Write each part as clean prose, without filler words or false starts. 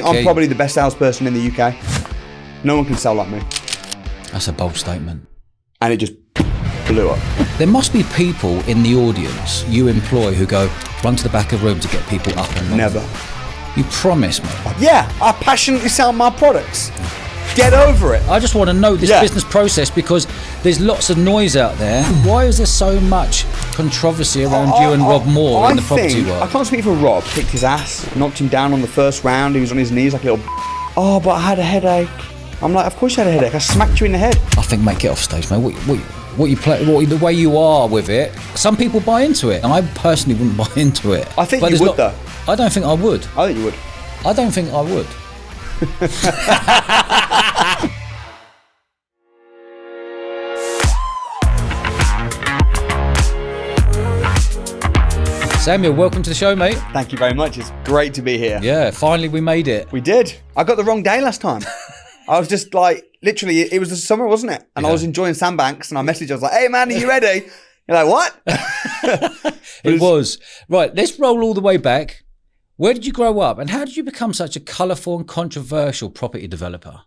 I'm probably the best salesperson in the UK. No one can sell like me. That's a bold statement. And it just blew up. There must be people in the audience you employ who go, run to the back of the room to get people up and running. Never. You promise me? Yeah, I passionately sell my products. Get over it. I just want to know this business process because there's lots of noise out there. Why is there so much controversy around you and Rob Moore in the property world? I can't speak for Rob. Kicked his ass, knocked him down on the first round. He was on his knees like a little. Oh, but I had a headache. I'm like, of course you had a headache. I smacked you in the head. I think make it off stage, mate. What you play, the way you are with it. Some people buy into it. I personally wouldn't buy into it. I think you would, though. I don't think I would. I think you would. I don't think I would. Samuel, welcome to the show, mate. Thank you very much. It's great to be here. Yeah, finally we made it. We did. I got the wrong day last time. I was just like, literally, it was the summer, wasn't it? And I was enjoying Sandbanks, and I messaged, I was like, hey man, are you ready? You're like, what? It was. Right, let's roll all the way back. Where did you grow up, and how did you become such a colourful and controversial property developer?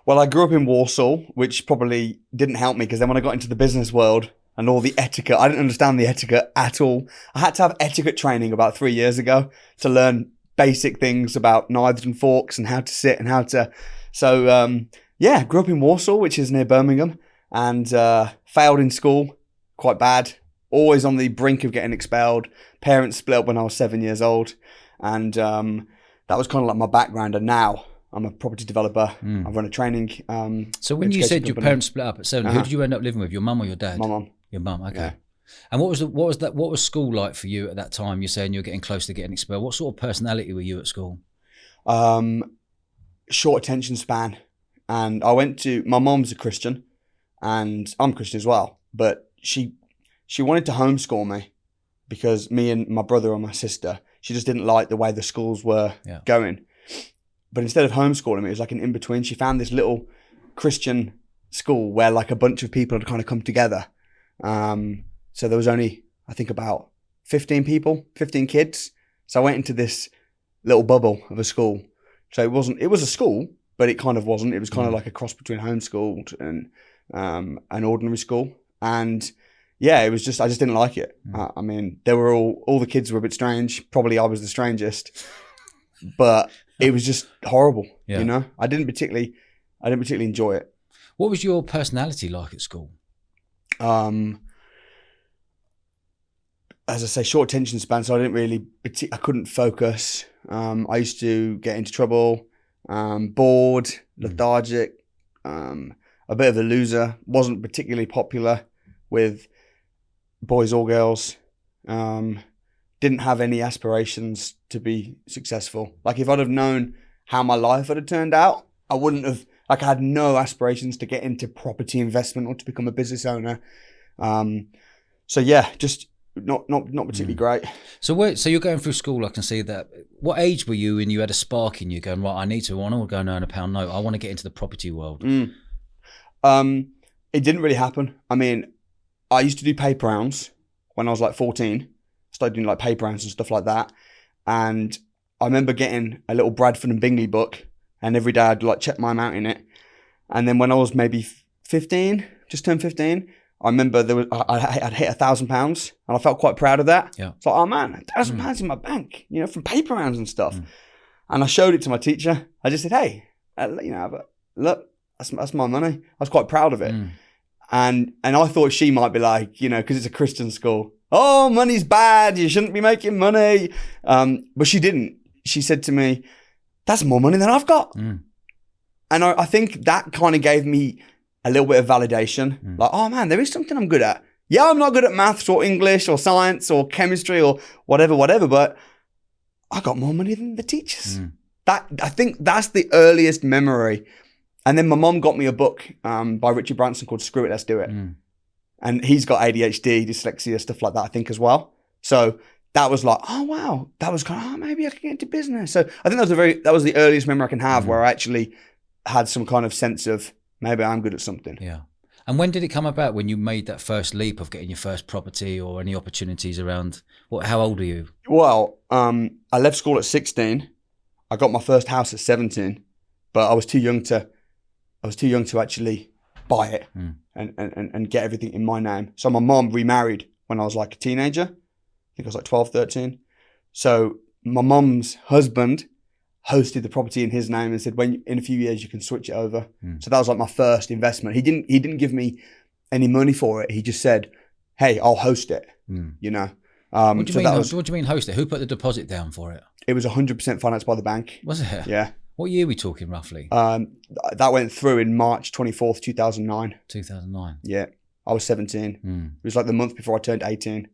Well, I grew up in Warsaw, which probably didn't help me, because then when I got into the business world and all the etiquette, I didn't understand the etiquette at all. I had to have etiquette training about 3 years ago to learn basic things about knives and forks and how to sit and how to... So, yeah, grew up in Warsaw, which is near Birmingham, and failed in school quite bad. Always on the brink of getting expelled. Parents split up when I was 7 years old. And that was kind of like my background. And now I'm a property developer. I run a training So when you said your parents split up at 7, who did you end up living with? Your mum or your dad? My mum. Your mum, okay. Yeah. And what was school like for you at that time? You're saying you're getting close to getting expelled. What sort of personality were you at school? Short attention span. And I went to, my mom's a Christian and I'm Christian as well, but she wanted to homeschool me because me and my brother and my sister, she just didn't like the way the schools were going. But instead of homeschooling me, it was like an in-between. She found this little Christian school where like a bunch of people had kind of come together. So there was only, I think about 15 kids. So I went into this little bubble of a school. So it was a school, but it kind of wasn't. It was kind of like a cross between homeschooled and an ordinary school. And yeah, I just didn't like it. I mean, they were all the kids were a bit strange. Probably I was the strangest, but it was just horrible. Yeah. You know, I didn't particularly enjoy it. What was your personality like at school? As I say, short attention span, so I couldn't focus. I used to get into trouble, bored, lethargic, a bit of a loser, wasn't particularly popular with boys or girls, didn't have any aspirations to be successful. Like if I'd have known how my life would have turned out, I wouldn't have, like I had no aspirations to get into property investment or to become a business owner. So yeah, just not particularly great. So you're going through school, I can see that. What age were you when you had a spark in you going, right, I want to go and earn £1 note. I want to get into the property world. It didn't really happen. I mean, I used to do paper rounds when I was like 14. Started doing like paper rounds and stuff like that. And I remember getting a little Bradford and Bingley book, and every day I'd like check my amount in it. And then when I was maybe 15, just turned 15, I remember I'd hit £1,000 and I felt quite proud of that. Yeah. It's like, oh man, £1,000 in my bank, you know, from paper rounds and stuff. And I showed it to my teacher. I just said, hey, you know, look, that's my money. I was quite proud of it. And I thought she might be like, you know, because it's a Christian school, oh, money's bad, you shouldn't be making money. But she didn't. She said to me, that's more money than I've got. And I think that kind of gave me a little bit of validation. Like, oh man, there is something I'm good at. Yeah, I'm not good at maths or English or science or chemistry or whatever, but I got more money than the teachers. I think that's the earliest memory. And then my mom got me a book by Richard Branson called Screw It, Let's Do It. And he's got ADHD, dyslexia, stuff like that, I think, as well. So that was like, oh wow, that was kind of, oh, maybe I could get into business. So I think that was the earliest memory I can have where I actually had some kind of sense of maybe I'm good at something. Yeah. And when did it come about when you made that first leap of getting your first property or any opportunities around? How old are you? Well, I left school at 16. I got my first house at 17, but I was too young to actually buy it and get everything in my name. So my mom remarried when I was like a teenager. I think I was like 12, 13. So my mom's husband hosted the property in his name and said, in a few years you can switch it over. So that was like my first investment. He didn't give me any money for it. He just said, hey, I'll host it. You know. What do you mean host it? Who put the deposit down for it? It was 100% financed by the bank. Was it? Yeah. What year are we talking roughly? That went through in March 24th, 2009. 2009. Yeah. I was 17. It was like the month before I turned 18.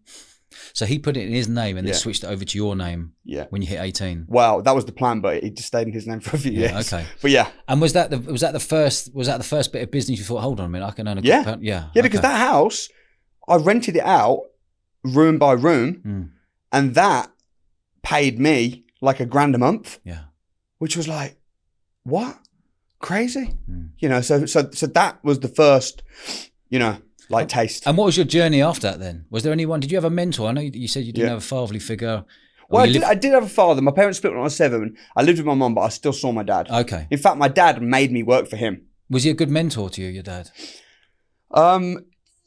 So he put it in his name and then switched it over to your name when you hit 18. Well, that was the plan, but it just stayed in his name for a few years. Okay. But yeah. And was that the first bit of business you thought, hold on a minute, I can earn a good Yeah. Yeah, because that house, I rented it out room by room and that paid me like $1,000 a month. Yeah. Which was like, what? Crazy. You know, so that was the first, you know, like taste. And what was your journey after that then? Was there anyone, did you have a mentor? I know you said you didn't have a fatherly figure. Well, I did have a father. My parents split when I was 7. I lived with my mum, but I still saw my dad. Okay. In fact, my dad made me work for him. Was he a good mentor to you, your dad?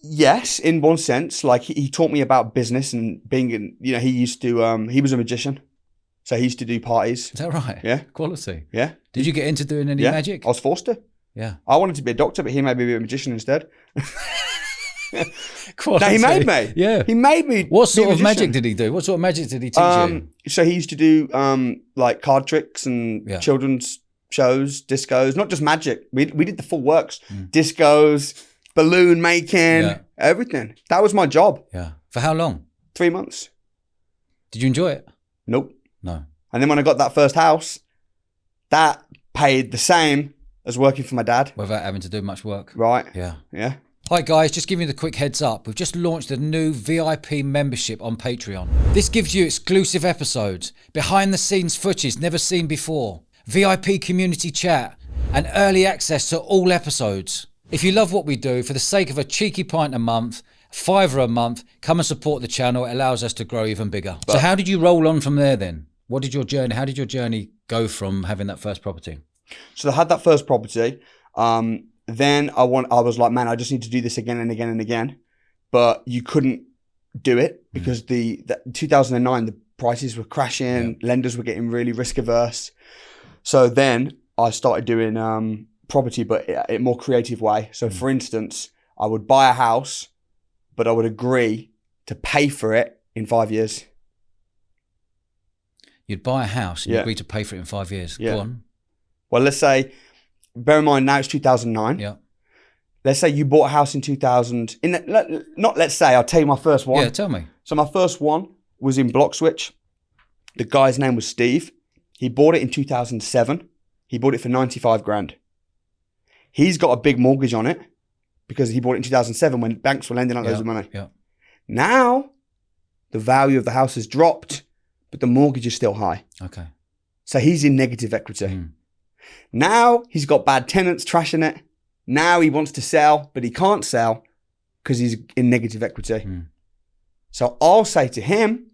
Yes, in one sense. Like he taught me about business and being, you know, he was a magician. So he used to do parties. Is that right? Yeah. Quality. Yeah. Did you get into doing any magic? I was forced to. Yeah. I wanted to be a doctor, but he made me be a magician instead. Quality. No, he made me. Yeah. He made me. What sort of magic did he do? What sort of magic did he teach you? So he used to do like card tricks and children's shows, discos, not just magic. We did the full works. Discos, balloon making, everything. That was my job. Yeah. For how long? 3 months. Did you enjoy it? Nope. No. And then when I got that first house, that paid the same as working for my dad. Without having to do much work. Right. Yeah. Yeah. Hi guys, just giving you the quick heads up. We've just launched a new VIP membership on Patreon. This gives you exclusive episodes, behind the scenes footage never seen before, VIP community chat, and early access to all episodes. If you love what we do, for the sake of a cheeky pint a month, £5 a month, come and support the channel. It allows us to grow even bigger. So how did you roll on from there then? How did your journey go from having that first property? So I had that first property. Then I was like, man, I just need to do this again and again and again. But you couldn't do it because the 2009, the prices were crashing. Lenders were getting really risk averse. So then I started doing property, but in a more creative way. So for instance, I would buy a house, but I would agree to pay for it in 5 years. You'd buy a house and you agree to pay for it in 5 years. Yeah. Go on. Well, let's say, bear in mind now it's 2009. Yeah. Let's say you bought a house in 2000. Let's say, I'll tell you my first one. Yeah, tell me. So my first one was in Blockswich. The guy's name was Steve. He bought it in 2007. He bought it for 95 grand. He's got a big mortgage on it because he bought it in 2007 when banks were lending out loads of money. Yeah. Now, the value of the house has dropped, but the mortgage is still high. Okay. So he's in negative equity. Now he's got bad tenants trashing it. Now he wants to sell, but he can't sell because he's in negative equity. So I'll say to him,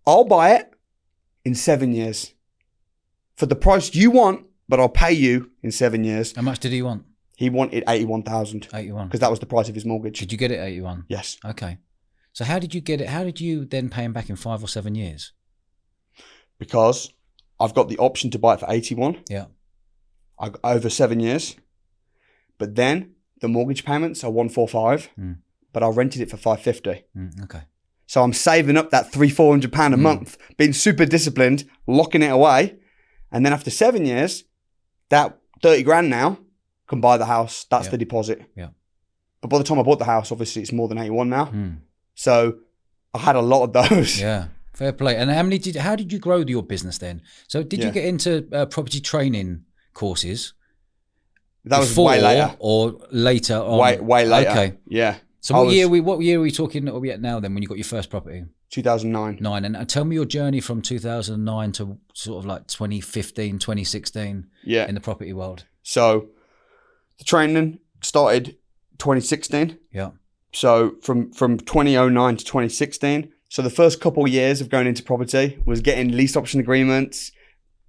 I'll buy it in 7 years for the price you want, but I'll pay you in 7 years. How much did he want? He wanted 81,000. 81. Because that was the price of his mortgage. Did you get it 81? Yes. Okay. So how did you get it? How did you then pay him back in 5 or 7 years? Because I've got the option to buy it for 81. Yeah. Over 7 years. But then the mortgage payments are 145, but I rented it for 550. Okay. So I'm saving up that £300-400 a month, being super disciplined, locking it away. And then after 7 years, that 30 grand now can buy the house. That's the deposit. Yeah. But by the time I bought the house, obviously it's more than 81 now. So I had a lot of those. Yeah. Fair play. And how did you grow your business then? So did you get into property training courses? That was way later. Or later on? Way later. Okay. Yeah. So what year are we talking at now then when you got your first property? 2009. And tell me your journey from 2009 to sort of like 2015, 2016 in the property world. So the training started 2016. Yeah. So from 2009 to 2016. So the first couple of years of going into property was getting lease option agreements,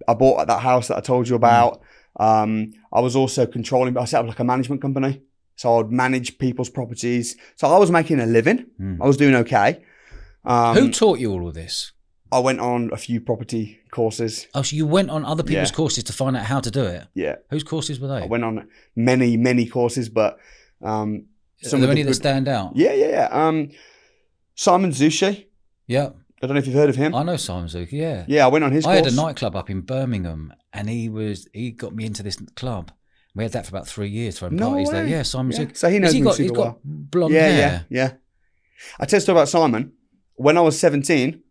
I bought that house that I told you about. I was also controlling, I set up like a management company. So I'd manage people's properties. So I was making a living. I was doing okay. Who taught you all of this? I went on a few property courses. Oh, so you went on other people's courses to find out how to do it? Yeah. Whose courses were they? I went on many courses, but Are there any that stand out? Yeah. Simon Zushi. Yeah. I don't know if you've heard of him. I know Simon Zuki, yeah. Yeah, I went on his course. I had a nightclub up in Birmingham, and he got me into this club. We had that for about 3 years, throwing parties there. Yeah, Simon Zuki. So he knows me super well. He's got blonde hair. Yeah. I tell you a story about Simon. When I was 17,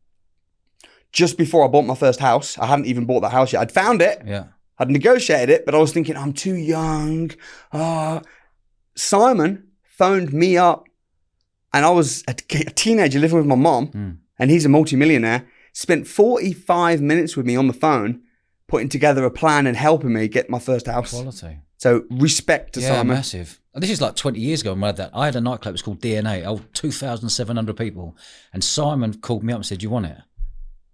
just before I bought my first house, I hadn't even bought that house yet. I'd found it. Yeah. I'd negotiated it, but I was thinking, I'm too young. Simon phoned me up, and I was a teenager living with my mom, and he's a multimillionaire. Spent 45 minutes with me on the phone, putting together a plan and helping me get my first house. Quality. So respect to Simon. Yeah, massive. And this is like 20 years ago when I had that. I had a nightclub, it was called DNA, 2,700 people. And Simon called me up and said, you want it?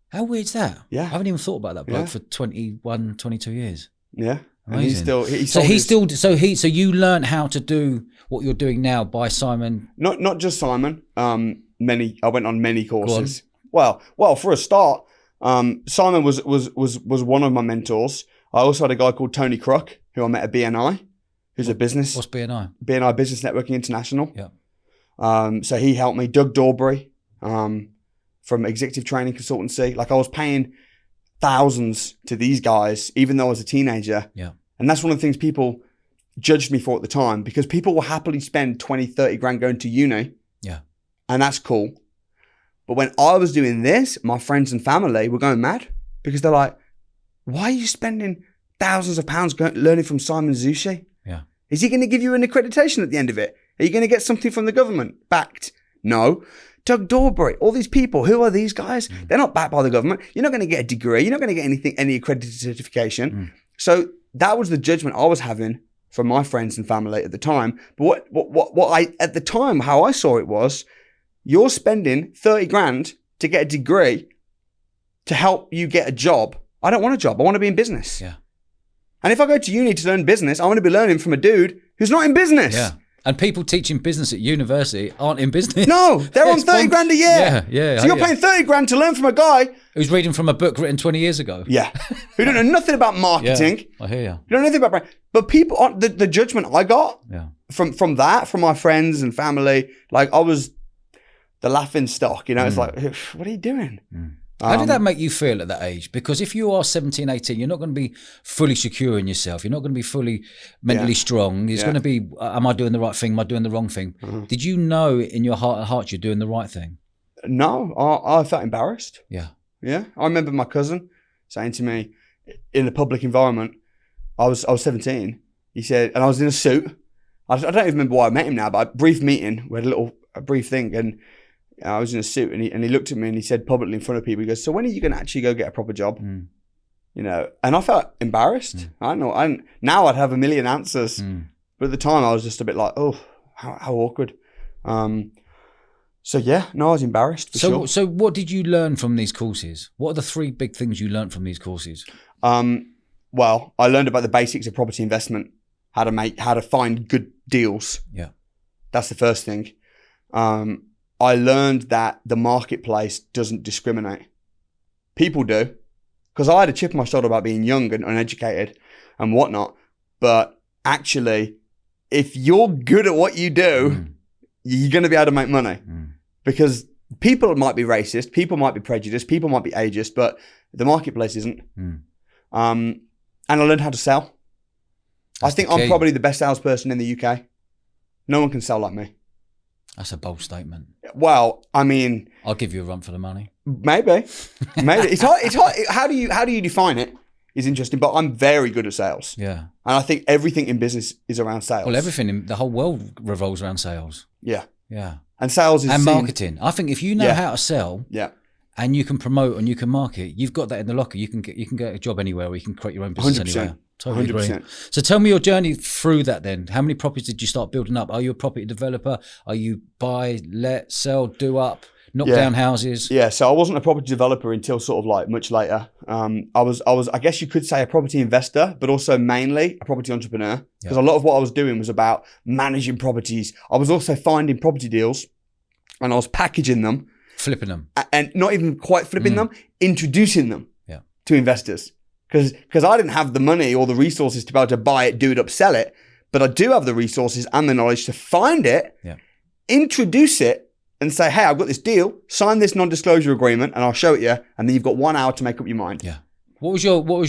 How weird's that? Yeah. I haven't even thought about that bloke for 21, 22 years. Yeah. Amazing. And so you learned how to do what you're doing now by Simon. Not just Simon. I went on many courses. Well, for a start, Simon was one of my mentors. I also had a guy called Tony Crook, who I met at BNI, who's a business. What's BNI? BNI Business Networking International. Yeah. So he helped me. Doug Dorbury, from Executive Training Consultancy. Like, I was paying thousands to these guys, even though I was a teenager. Yeah. And that's one of the things people judged me for at the time, because people will happily spend 20, 30 grand going to uni. Yeah. And that's cool. But when I was doing this, my friends and family were going mad, because they're like, why are you spending thousands of pounds learning from Simon Zushi? Yeah. Is he going to give you an accreditation at the end of it? Are you going to get something from the government backed? No. Doug Dorbury, all these people, who are these guys? They're not backed by the government. You're not going to get a degree. You're not going to get any accredited certification. So that was the judgment I was having from my friends and family at the time. But what I, at the time, how I saw it was, you're spending 30 grand to get a degree to help you get a job. I don't want a job. I want to be in business. Yeah. And if I go to uni to learn business, I want to be learning from a dude who's not in business. Yeah. And people teaching business at university aren't in business. No, they're on 30 grand a year. Yeah. So you're paying 30 grand to learn from a guy who's reading from a book written 20 years ago. Yeah. Who don't know nothing about marketing. Yeah, I hear you. You don't know anything about brand. But people, the judgment I got from my friends and family, like, I was the laughing stock, It's like, what are you doing? How did that make you feel at that age? Because if you are 17, 18, you're not going to be fully secure in yourself. You're not going to be fully mentally strong. It's going to be, am I doing the right thing? Am I doing the wrong thing? Did you know in your heart of hearts you're doing the right thing? No, I felt embarrassed. Yeah. Yeah. I remember my cousin saying to me in a public environment, I was 17. He said, and I was in a suit. I don't even remember why I met him now, but a brief meeting, we had a brief thing, and I was in a suit, and he looked at me and he said publicly in front of people, he goes, so when are you going to actually go get a proper job? And I felt embarrassed. I don't know. Now I'd have a million answers. But at the time I was just a bit like, oh, how awkward. So yeah, no, I was embarrassed for sure. So what did you learn from these courses? What are the 3 big things you learned from these courses? Well, I learned about the basics of property investment, how to find good deals. Yeah. That's the first thing. I learned that the marketplace doesn't discriminate. People do. Because I had a chip on my shoulder about being young and uneducated and whatnot. But actually, if you're good at what you do, you're going to be able to make money. Because people might be racist, people might be prejudiced, people might be ageist, but the marketplace isn't. And I learned how to sell. I think I'm probably the best salesperson in the UK. No one can sell like me. That's a bold statement. Well, I mean, I'll give you a run for the money. Maybe. It's hard. How do you define it? Is interesting, but I'm very good at sales. Yeah. And I think everything in business is around sales. Well, everything in the whole world revolves around sales. Yeah. Yeah. And sales is marketing. I think if you know how to sell, and you can promote and you can market, you've got that in the locker. You can get a job anywhere, or you can create your own business 100%. anywhere. Totally 100%. agree. So tell me your journey through that then. How many properties did you start building up? Are you a property developer? Are you buy, let, sell, do up? knock down houses. Yeah, so I wasn't a property developer until sort of like much later. I was, I guess you could say a property investor, but also mainly a property entrepreneur, because a lot of what I was doing was about managing properties. I was also finding property deals and I was packaging them. Flipping them. And not even quite flipping them, introducing them to investors. Because I didn't have the money or the resources to be able to buy it, do it up, sell it. But I do have the resources and the knowledge to find it, introduce it, and say, hey, I've got this deal, sign this non-disclosure agreement, and I'll show it you. And then you've got 1 hour to make up your mind. Yeah. What was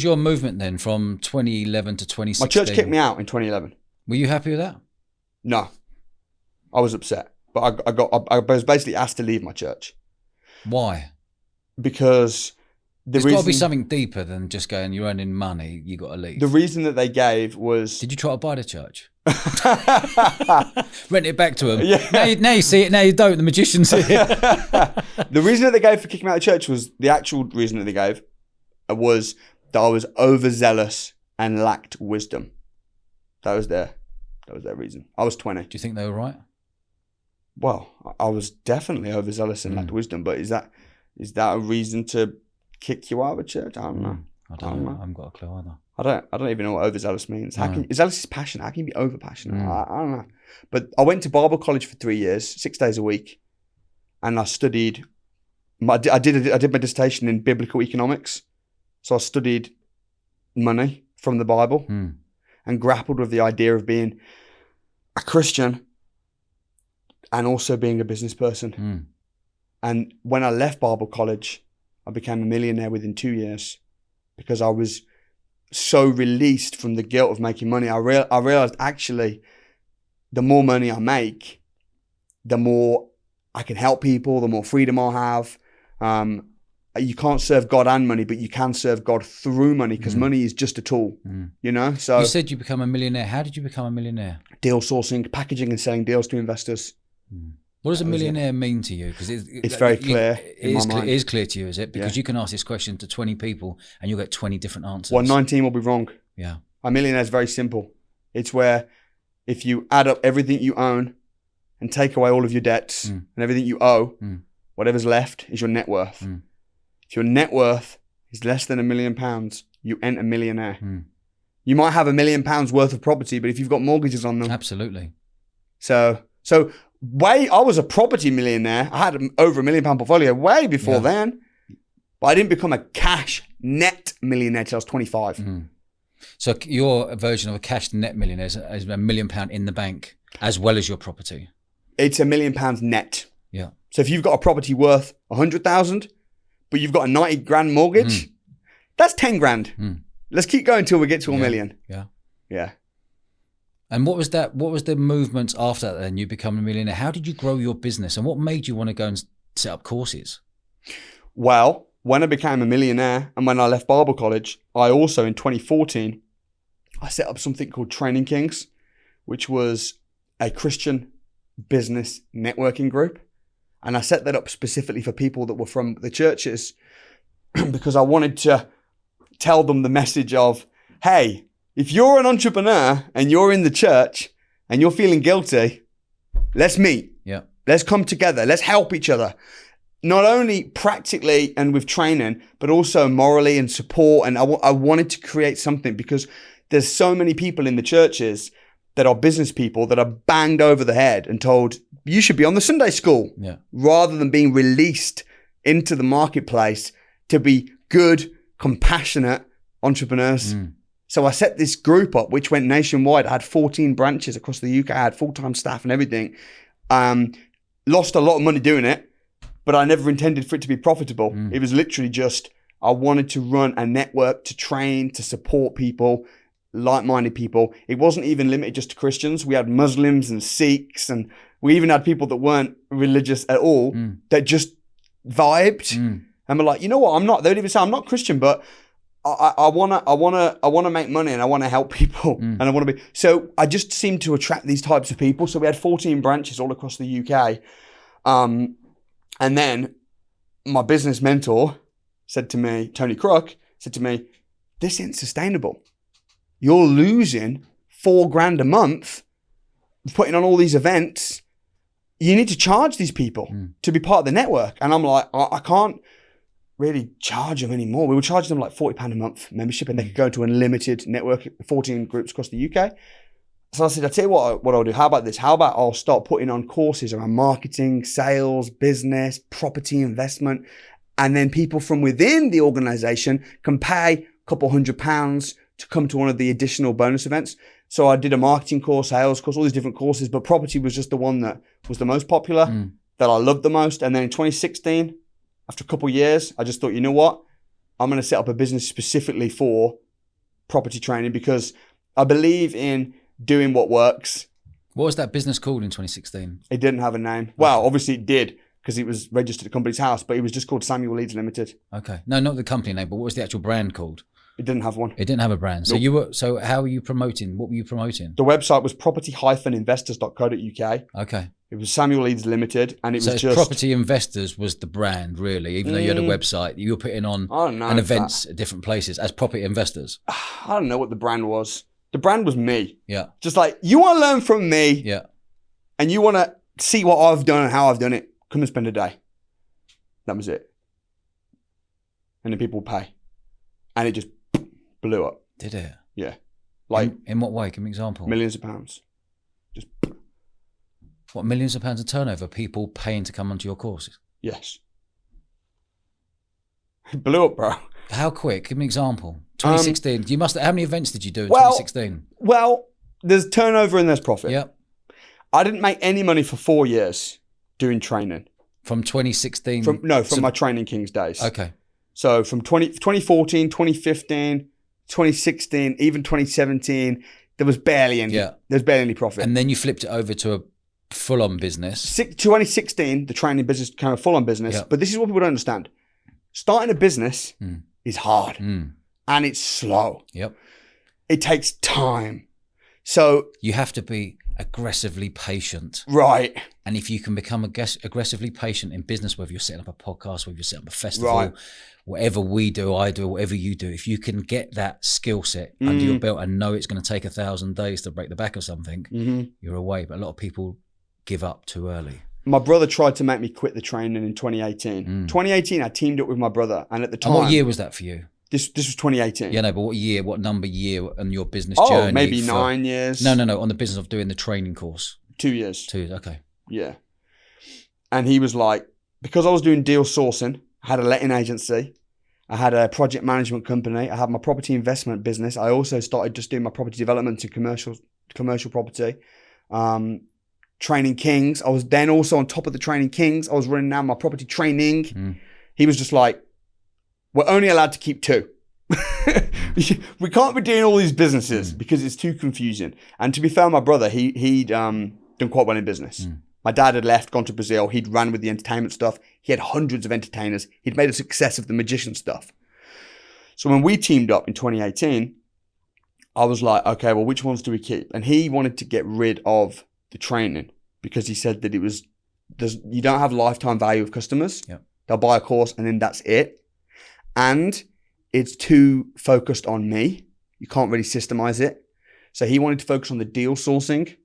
your movement then from 2011 to 2016? My church kicked me out in 2011. Were you happy with that? No. I was upset. But I was basically asked to leave my church. Why? Because there's got to be something deeper than just going, you're earning money, you got to leave. The reason that they gave was... Did you try to buy the church? Rent it back to them. Yeah. Now you see it, now you don't. The magicians see it. The reason that they gave for kicking me out of church was, the actual reason that they gave was that I was overzealous and lacked wisdom. That was their reason. I was 20. Do you think they were right? Well, I was definitely overzealous and lacked wisdom, but is that a reason to kick you out of a church? I don't know. I don't know. I haven't got a clue either. I don't even know what overzealous means. Zealous is passion. How can you be over passionate? I don't know. But I went to Bible college for 3 years, 6 days a week, and I studied. I did my dissertation in biblical economics, so I studied money from the Bible and grappled with the idea of being a Christian and also being a business person. And when I left Bible college, I became a millionaire within 2 years because I was so released from the guilt of making money. I realized actually the more money I make, the more I can help people, the more freedom I'll have. You can't serve God and money, but you can serve God through money because money is just a tool, you know? So you said you become a millionaire. How did you become a millionaire? Deal sourcing, packaging and selling deals to investors. What does a millionaire mean to you? Because it's very clear. It is clear to you, is it? Because you can ask this question to 20 people and you'll get 20 different answers. Well, 19 will be wrong. Yeah. A millionaire is very simple. It's where if you add up everything you own and take away all of your debts and everything you owe, whatever's left is your net worth. If your net worth is less than £1 million, you ain't a millionaire. You might have £1 million worth of property, but if you've got mortgages on them. Absolutely. So I was a property millionaire. I had over £1 million portfolio way before then, but I didn't become a cash net millionaire till I was 25. So your version of a cash net millionaire is £1 million in the bank as well as your property. It's £1 million net. Yeah. So if you've got a property worth 100,000, but you've got a 90 grand mortgage, that's 10 grand. Let's keep going till we get to $1 million. Yeah. And what was the movement after that then? You become a millionaire. How did you grow your business and what made you want to go and set up courses? Well, when I became a millionaire and when I left Bible college, I also in 2014, I set up something called Training Kings, which was a Christian business networking group. And I set that up specifically for people that were from the churches because I wanted to tell them the message of, hey, if you're an entrepreneur and you're in the church and you're feeling guilty, let's meet. Yeah. Let's come together. Let's help each other. Not only practically and with training, but also morally and support. And I wanted to create something because there's so many people in the churches that are business people that are banged over the head and told, you should be on the Sunday school rather than being released into the marketplace to be good, compassionate entrepreneurs. So I set this group up, which went nationwide. I had 14 branches across the UK. I had full-time staff and everything. Lost a lot of money doing it, but I never intended for it to be profitable. It was literally just, I wanted to run a network to train, to support people, like-minded people. It wasn't even limited just to Christians. We had Muslims and Sikhs, and we even had people that weren't religious at all that just vibed and were like, you know what? They would even say, I'm not Christian, but I wanna make money and I wanna help people and I wanna be. So I just seemed to attract these types of people. So we had 14 branches all across the UK, and then my business mentor said to me, Tony Crook said to me, "This isn't sustainable. You're losing $4,000 a month, putting on all these events, you need to charge these people to be part of the network. And I'm like, I can't really charge them anymore. We were charging them like £40 a month membership, and they could go to unlimited network, 14 groups across the UK. So I said, I'll tell you what I'll do. How about this? How about I'll start putting on courses around marketing, sales, business, property investment, and then people from within the organization can pay a couple £100 to come to one of the additional bonus events. So I did a marketing course, sales course, all these different courses, but property was just the one that was the most popular, that I loved the most. And then in 2016, after a couple of years, I just thought, you know what? I'm going to set up a business specifically for property training, because I believe in doing what works. What was that business called in 2016? It didn't have a name. Well, obviously it did, because it was registered at Company's House, but it was just called Samuel Leeds Limited. Okay. No, not the company name, but what was the actual brand called? It didn't have one. It didn't have a brand. So how were you promoting? What were you promoting? The website was property-investors.co.uk. Okay. It was Samuel Leeds Limited, and it was just... Property Investors was the brand, really, even though you had a website. You were putting on events at different places as Property Investors. I don't know what the brand was. The brand was me. Yeah. Just like, you want to learn from me. Yeah. And you want to see what I've done and how I've done it. Come and spend a day. That was it. And then people would pay. And it just blew up. Did it? Yeah. Like, in what way? Give me an example. Millions of pounds. Just... What, millions of pounds of turnover? People paying to come onto your courses? Yes. It blew up, bro. How quick? Give me an example. 2016. You must. How many events did you do in 2016? Well, there's turnover and there's profit. Yep. I didn't make any money for 4 years doing training. From 2016? From my Training Kings days. Okay. So from 2014, 2015, 2016, even 2017, there was barely any. Yeah. There's barely any profit. And then you flipped it over to a full-on business. 2016, the training business became a full-on business. Yep. But this is what people don't understand. Starting a business is hard and it's slow. Yep. It takes time. So you have to be aggressively patient. Right. And if you can become aggressively patient in business, whether you're setting up a podcast, whether you're setting up a festival, whatever we do, I do, whatever you do, if you can get that skill set under your belt and know it's going to take 1,000 days to break the back of something, you're away. But a lot of people give up too early. My brother tried to make me quit the training in 2018. 2018, I teamed up with my brother. And at the time... And what year was that for you? This was 2018. Yeah, no, but what year, what number year on your business journey? Oh, maybe 9 years. No, on the business of doing the training course. 2 years. 2 years, okay. Yeah. And he was like, because I was doing deal sourcing, I had a letting agency, I had a project management company, I had my property investment business. I also started just doing my property development and commercial property. Training Kings. I was then also on top of the Training Kings. I was running now my property training. He was just like, we're only allowed to keep 2. We can't be doing all these businesses because it's too confusing. And to be fair, my brother, he'd done quite well in business. My dad had left, gone to Brazil. He'd ran with the entertainment stuff. He had hundreds of entertainers. He'd made a success of the magician stuff. So when we teamed up in 2018, I was like, okay, well, which ones do we keep? And he wanted to get rid of the training because he said that you don't have lifetime value of customers. Yep. They'll buy a course and then that's it. And it's too focused on me. You can't really systemize it. So he wanted to focus on the deal sourcing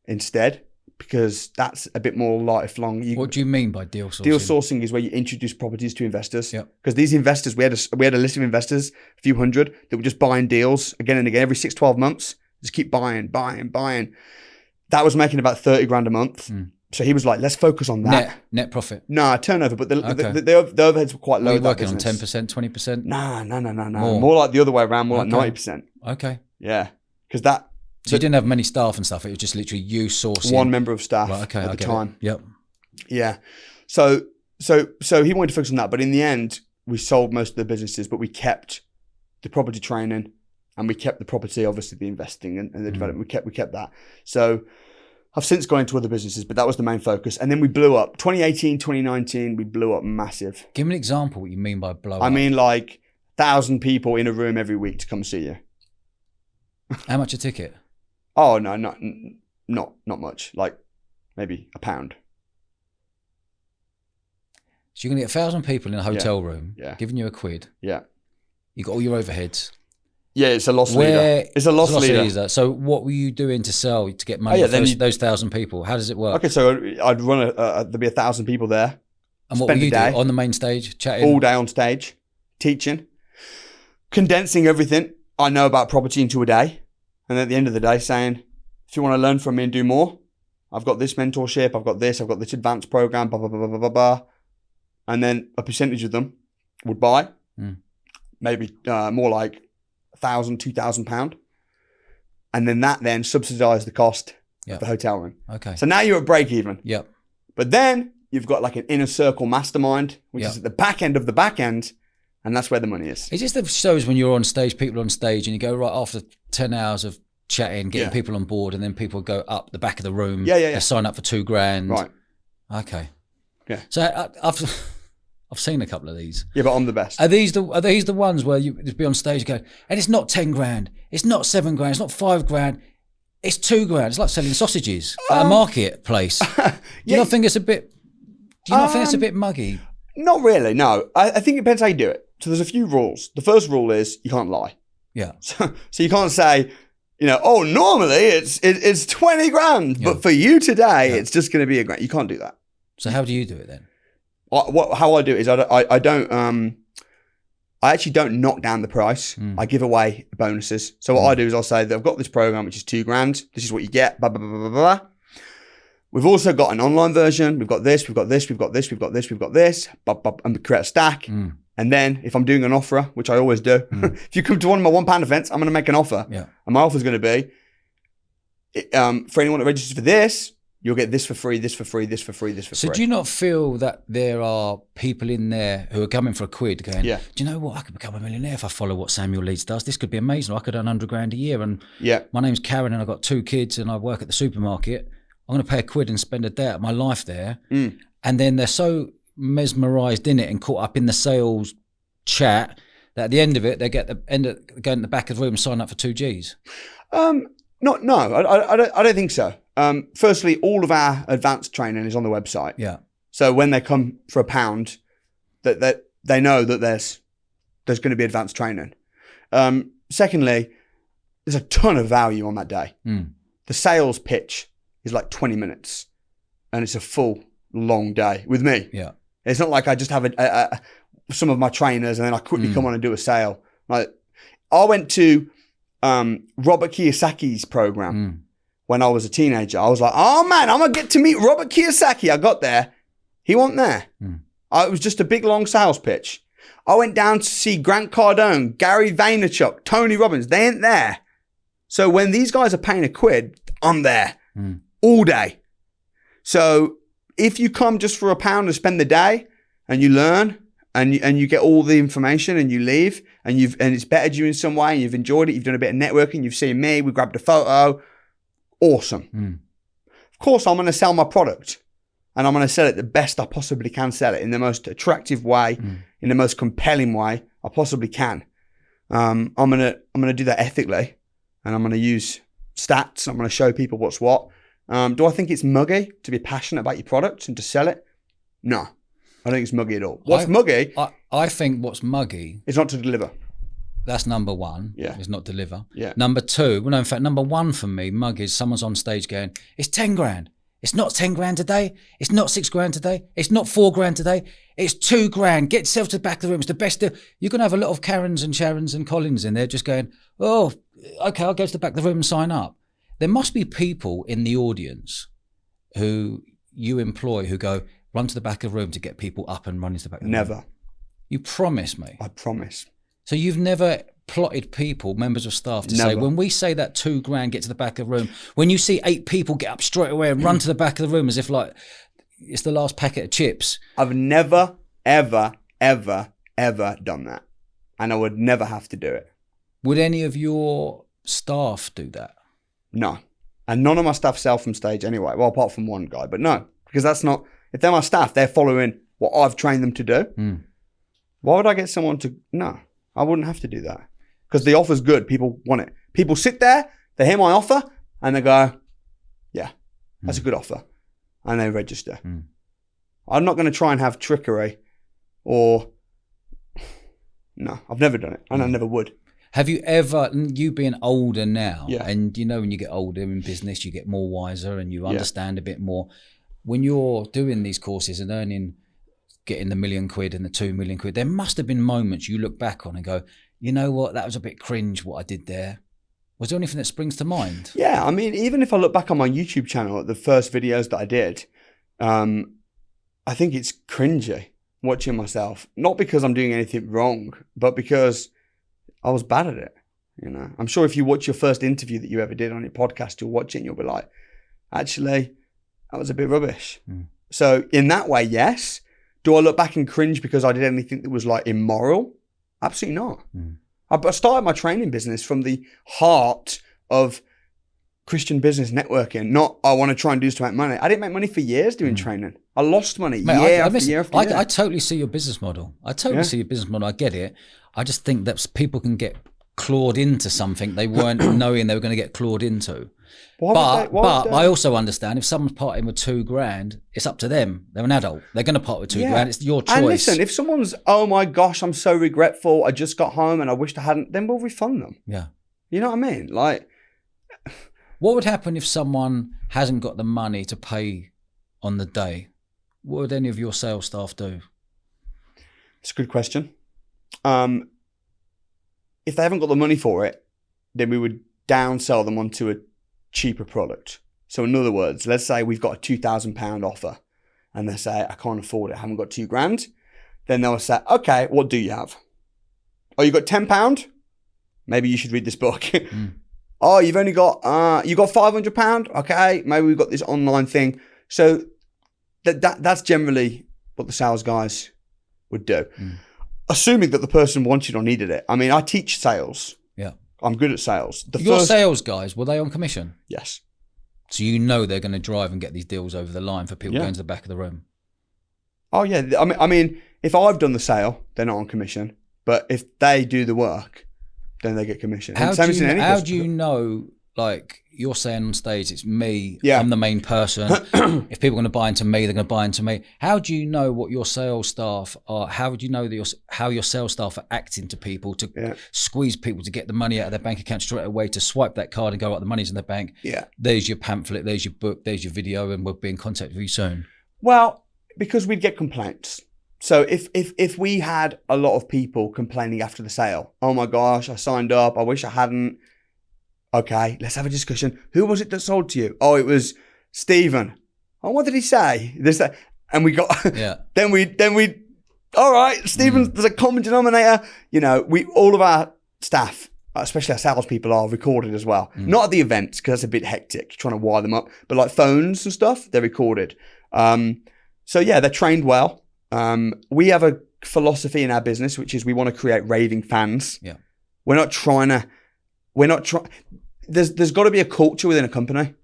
instead, because that's a bit more lifelong. What do you mean by deal sourcing? Deal sourcing is where you introduce properties to investors. Yep. Because these investors, we had a list of investors, a few hundred, that were just buying deals again and again every 6-12 months. Just keep buying. That was making about 30 grand a month. So he was like, let's focus on that. Net profit? Nah, turnover, but the overheads were quite low. Were you working on 10%, 20%? Nah. More like the other way around, more like 90%. Okay. Yeah. Because that... So you didn't have many staff and stuff. It was just literally you sourcing. One member of staff at the time. Yep. Yeah. So he wanted to focus on that. But in the end, we sold most of the businesses, but we kept the property training and we kept the property, obviously the investing and the development. We kept that. So I've since gone into other businesses, but that was the main focus. And then we blew up. 2018, 2019, we blew up massive. Give me an example what you mean by blow up. I mean like 1,000 people in a room every week to come see you. How much a ticket? Oh no, not much. Like maybe £1. So you're gonna get 1,000 people in a hotel room, giving you £1. Yeah. You got all your overheads. Yeah, it's a loss leader. It's a loss leader. So what were you doing to sell to get money for those 1,000 people? How does it work? Okay, so I'd run there'd be 1,000 people there. And what were you doing on the main stage, chatting? All day on stage, teaching, condensing everything I know about property into a day. And at the end of the day saying, if you want to learn from me and do more, I've got this mentorship, I've got this advanced program, blah, blah, blah, blah, blah, blah. And then a percentage of them would buy, maybe more like £1,000, £2,000. And then that then subsidised the cost of the hotel room. Okay. So now you're at break even. Yep. But then you've got like an inner circle mastermind, which is at the back end of the back end. And that's where the money is. Is this the shows when you're on stage, people on stage, and you go right after 10 hours of chatting, getting people on board, and then people go up the back of the room. They sign up for $2,000. Right. Okay. Yeah. So I've seen a couple of these. Yeah, but I'm the best. Are these the ones where you just be on stage going, and it's not $10,000, it's not $7,000, it's not $5,000, it's $2,000. It's like selling sausages at a marketplace. Do you not think it's a bit? Do you not think it's a bit muggy? Not really. No, I think it depends how you do it. So there's a few rules. The first rule is you can't lie. Yeah. So you can't say, oh, normally it's $20,000, but for you today, it's just going to be $1,000. You can't do that. So how do you do it then? How I do it is I actually don't knock down the price. I give away bonuses. So what I do is I'll say that I've got this program, which is $2,000. This is what you get, blah, blah, blah, blah, blah. We've also got an online version. We've got this, we've got this, we've got this, we've got this, we've got this, and we create a stack. And then if I'm doing an offer, which I always do, if you come to one of my £1 events, I'm going to make an offer. Yeah. And my offer is going to be, for anyone that registers for this, you'll get this for free, this for free, this for free, this for free. So do you not feel that there are people in there who are coming for a quid going, do you know what, I could become a millionaire if I follow what Samuel Leeds does. This could be amazing. I could earn $100,000 a year. And my name's Karen and I've got 2 kids and I work at the supermarket. I'm going to pay a quid and spend a day out of my life there. And then they're so mesmerised in it and caught up in the sales chat that at the end of it, they end up going to the back of the room and sign up for 2 Gs. No, I don't think so. Firstly, all of our advanced training is on the website. Yeah. So when they come for £1, that they know that there's going to be advanced training. Secondly, there's a ton of value on that day. The sales pitch is like 20 minutes, and it's a full long day with me. Yeah. It's not like I just have some of my trainers and then I quickly come on and do a sale. Like I went to Robert Kiyosaki's program when I was a teenager. I was like, oh man, I'm gonna get to meet Robert Kiyosaki. I got there, he wasn't there. It was just a big long sales pitch. I went down to see Grant Cardone, Gary Vaynerchuk, Tony Robbins. They ain't there. So when these guys are paying a quid, I'm there all day. So if you come just for £1 and spend the day and you learn and you get all the information and you leave and it's bettered you in some way and you've enjoyed it, you've done a bit of networking, you've seen me, we grabbed a photo, awesome. Of course, I'm going to sell my product and I'm going to sell it the best I possibly can sell it in the most attractive way, in the most compelling way I possibly can. I'm going to do that ethically and I'm going to use stats. I'm going to show people what's what. Do I think it's muggy to be passionate about your product and to sell it? No, I don't think it's muggy at all. What's muggy? I think what's muggy is not to deliver. That's number one. Yeah. Is not deliver. Yeah. Number two, well, no, in fact, number one for me, mug is someone's on stage going, it's $10,000. It's not $10,000 today. It's not $6,000 today. It's not $4,000 today. It's $2,000. Get yourself to the back of the room. It's the best deal. You're going to have a lot of Karens and Sharons and Collins in there just going, oh, okay, I'll go to the back of the room and sign up. There must be people in the audience who you employ who go, run to the back of the room to get people up and running to the back of the room. Never. You promise me? I promise. So you've never plotted people, members of staff, to say, when we say that $2,000, get to the back of the room, when you see 8 people get up straight away and run to the back of the room as if like it's the last packet of chips. I've never, ever, ever, ever done that. And I would never have to do it. Would any of your staff do that? No. And none of my staff sell from stage anyway. Well, apart from one guy, but no, because that's not, if they're my staff, they're following what I've trained them to do. Why would I get someone to, no, I wouldn't have to do that. Because the offer's good. People want it. People sit there, they hear my offer, and they go, yeah, that's a good offer. And they register. I'm not going to try and have trickery or, no, I've never done it. And I never would. Have you ever, you being older now, Yeah. and you know when you get older in business, you get more wiser and you understand a bit more. When you're doing these courses and getting the £1 million and the £2 million, there must have been moments you look back on and go, you know what, that was a bit cringe what I did there. Was there anything that springs to mind? Yeah, I mean, even if I look back on my YouTube channel at the first videos that I did, I think it's cringy watching myself. Not because I'm doing anything wrong, but because I was bad at it. You know, I'm sure if you watch your first interview that you ever did on your podcast, you'll watch it and you'll be like, actually, that was a bit rubbish. So in that way, yes. Do I look back and cringe because I did anything that was like immoral? Absolutely not. I started my training business from the heart of Christian business networking, not I want to try and do this to make money. I didn't make money for years doing training. I lost money year after year. I totally see your business model. I totally see your business model. I get it. I just think that people can get clawed into something they weren't knowing they were going to get clawed into. But I also understand if someone's parting with £2,000, it's up to them. They're an adult. They're going to part with £2,000. It's your choice. And listen, if someone's, oh my gosh, I'm so regretful. I just got home and I wished I hadn't, then we'll refund them. Yeah. You know what I mean? Like, what would happen if someone hasn't got the money to pay on the day? What would any of your sales staff do? It's a good question. If they haven't got the money for it, then we would downsell them onto a cheaper product. So in other words, let's say we've got a £2,000 offer and they say, I can't afford it, I haven't got £2,000. Then they'll say, okay, what do you have? Oh, you got £10? Maybe you should read this book. Oh, you've only got, you got £500? Okay, maybe we've got this online thing. So that's generally what the sales guys would do. Assuming that the person wanted or needed it. I mean, I teach sales. Yeah. I'm good at sales. Your sales guys, were they on commission? Yes. So you know they're going to drive and get these deals over the line for people going to the back of the room. Oh yeah. I mean, if I've done the sale, they're not on commission. But if they do the work, then they get commission. How do you know, like you're saying on stage, it's me, I'm the main person. If people are going to buy into me, they're going to buy into me. How do you know what your sales staff are? How would you know that how your sales staff are acting to people to squeeze people to get the money out of their bank account straight away, to swipe that card and go, right, the money's in the bank. Yeah. There's your pamphlet, there's your book, there's your video, and we'll be in contact with you soon. Well, because we'd get complaints. So if we had a lot of people complaining after the sale, oh my gosh, I signed up, I wish I hadn't. Okay, let's have a discussion. Who was it that sold to you? Oh, it was Stephen. Oh, what did he say? This, that. And we got, then we, all right, Stephen's, there's a common denominator. You know, all of our staff, especially our salespeople, are recorded as well. Not at the events, because that's a bit hectic, trying to wire them up, but like phones and stuff, they're recorded. So yeah, they're trained well. We have a philosophy in our business, which is we want to create raving fans. Yeah. There's got to be a culture within a company.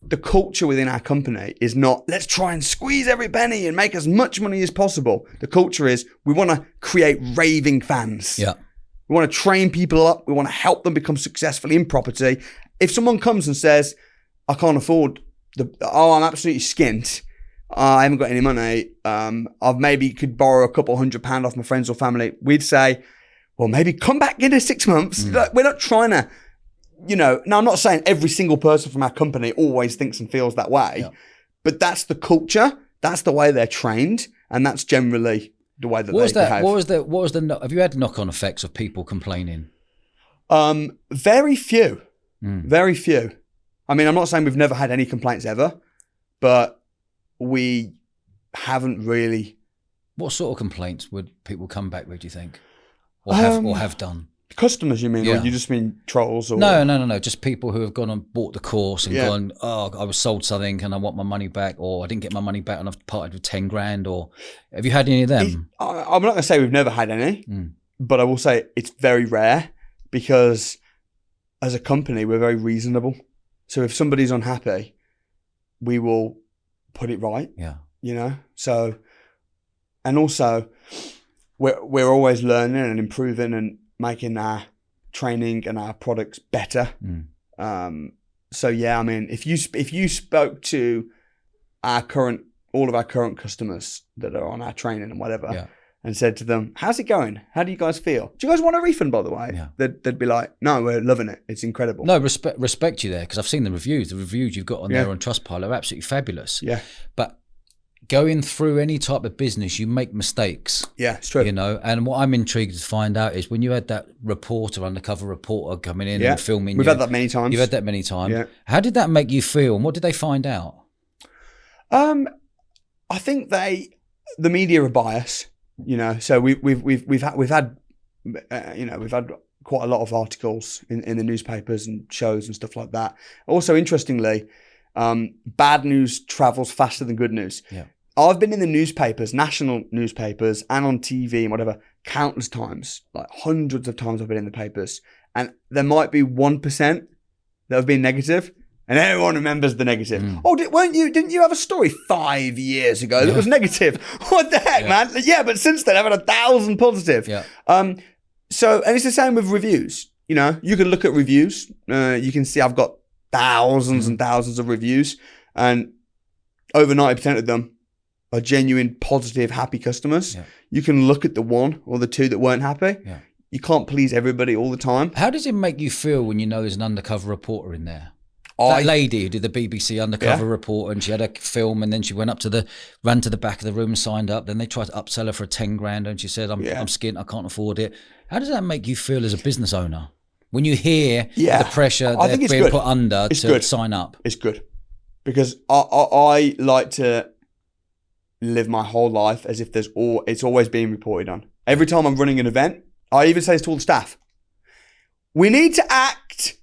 The culture within our company is not, let's try and squeeze every penny and make as much money as possible. The culture is, we want to create raving fans. Yeah. We want to train people up. We want to help them become successful in property. If someone comes and says, I can't afford I'm absolutely skint. I haven't got any money. I've maybe could borrow a couple £100 off my friends or family. We'd say, well, maybe come back in 6 months. We're not trying to, now I'm not saying every single person from our company always thinks and feels that way, but that's the culture. That's the way they're trained. And that's generally the way that they behave. Have you had knock-on effects of people complaining? Very few. Very few. I mean, I'm not saying we've never had any complaints ever, but we haven't really. What sort of complaints would people come back with, do you think? Or have done? Customers, you mean? Yeah. Or you just mean trolls? Or... No. Just people who have gone and bought the course and gone, oh, I was sold something and I want my money back, or I didn't get my money back and I've parted with 10 grand, or have you had any of them? I'm not going to say we've never had any, but I will say it's very rare, because as a company, we're very reasonable. So if somebody's unhappy, we will put it right. Yeah. So, and also we're always learning and improving and making our training and our products better. So yeah, I mean, if you spoke to all of our current customers that are on our training and whatever, and said to them, how's it going? How do you guys feel? Do you guys want a refund, by the way? Yeah. They'd be like, no, we're loving it. It's incredible. No, respect you there, because I've seen the reviews. The reviews you've got on there on Trustpilot are absolutely fabulous. Yeah. But going through any type of business, you make mistakes. Yeah, it's true. You know, and what I'm intrigued to find out is when you had that undercover reporter coming in and filming We've had that many times. You've had that many times. Yeah. How did that make you feel, and what did they find out? I think the media are biased, you know. So we've had quite a lot of articles in the newspapers and shows and stuff like that. Also, interestingly, bad news travels faster than good news. Yeah. I've been in the newspapers, national newspapers, and on TV and whatever, countless times, like hundreds of times I've been in the papers, and there might be 1% that have been negative. And everyone remembers the negative. Oh, didn't you have a story 5 years ago that was negative? What the heck, man? Yeah, but since then I've had 1,000 positive. Yeah. So, and it's the same with reviews. You know, you can look at reviews. You can see I've got thousands and thousands of reviews, and over 90% of them are genuine, positive, happy customers. Yeah. You can look at the one or the two that weren't happy. Yeah. You can't please everybody all the time. How does it make you feel when you know there's an undercover reporter in there? That lady who did the BBC undercover report, and she had a film, and then she ran to the back of the room and signed up. Then they tried to upsell her for 10 grand, and she said, I'm skint, I can't afford it. How does that make you feel as a business owner when you hear the pressure they're being put under to sign up? It's good, because I like to live my whole life as if it's always being reported on. Every time I'm running an event, I even say this to all the staff. We need to act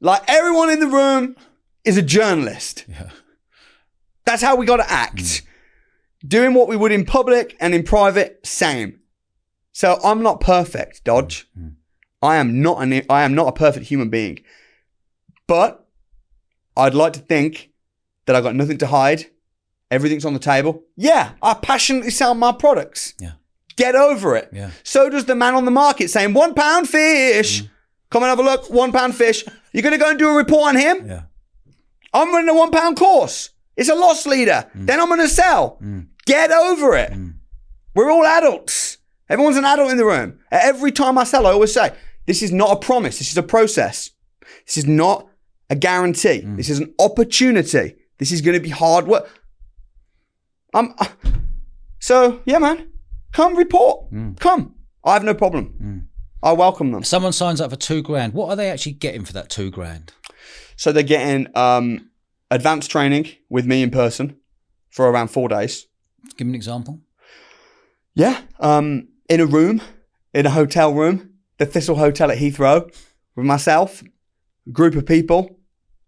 like everyone in the room is a journalist. Yeah. That's how we got to act. Doing what we would in public and in private, same. So I'm not perfect, Dodge. I am not a perfect human being. But I'd like to think that I got nothing to hide. Everything's on the table. Yeah, I passionately sell my products. Yeah. Get over it. Yeah. So does the man on the market saying, £1 fish. Come and have a look, £1 fish. You're going to go and do a report on him? Yeah. I'm running a £1 course. It's a loss leader. Then I'm going to sell. Get over it. We're all adults. Everyone's an adult in the room. Every time I sell, I always say, this is not a promise. This is a process. This is not a guarantee. This is an opportunity. This is going to be hard work. So, yeah, man. Come report. Come. I have no problem. I welcome them. Someone signs up for £2,000. What are they actually getting for that £2,000? So they're getting advanced training with me in person for around 4 days. Give me an example. Yeah. In a room, in a hotel room, the Thistle Hotel at Heathrow, with myself, a group of people,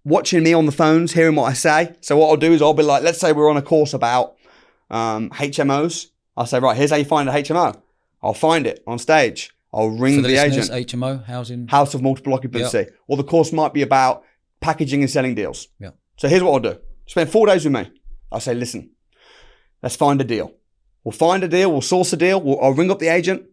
watching me on the phones, hearing what I say. So what I'll do is I'll be like, let's say we're on a course about HMOs. I'll say, right, here's how you find a HMO. I'll find it on stage. I'll ring the agent. HMO, housing. House of multiple occupancy. Yep. Or the course might be about packaging and selling deals. Yep. So here's what I'll do. Spend 4 days with me. I'll say, listen, let's find a deal. We'll find a deal. We'll source a deal. I'll ring up the agent.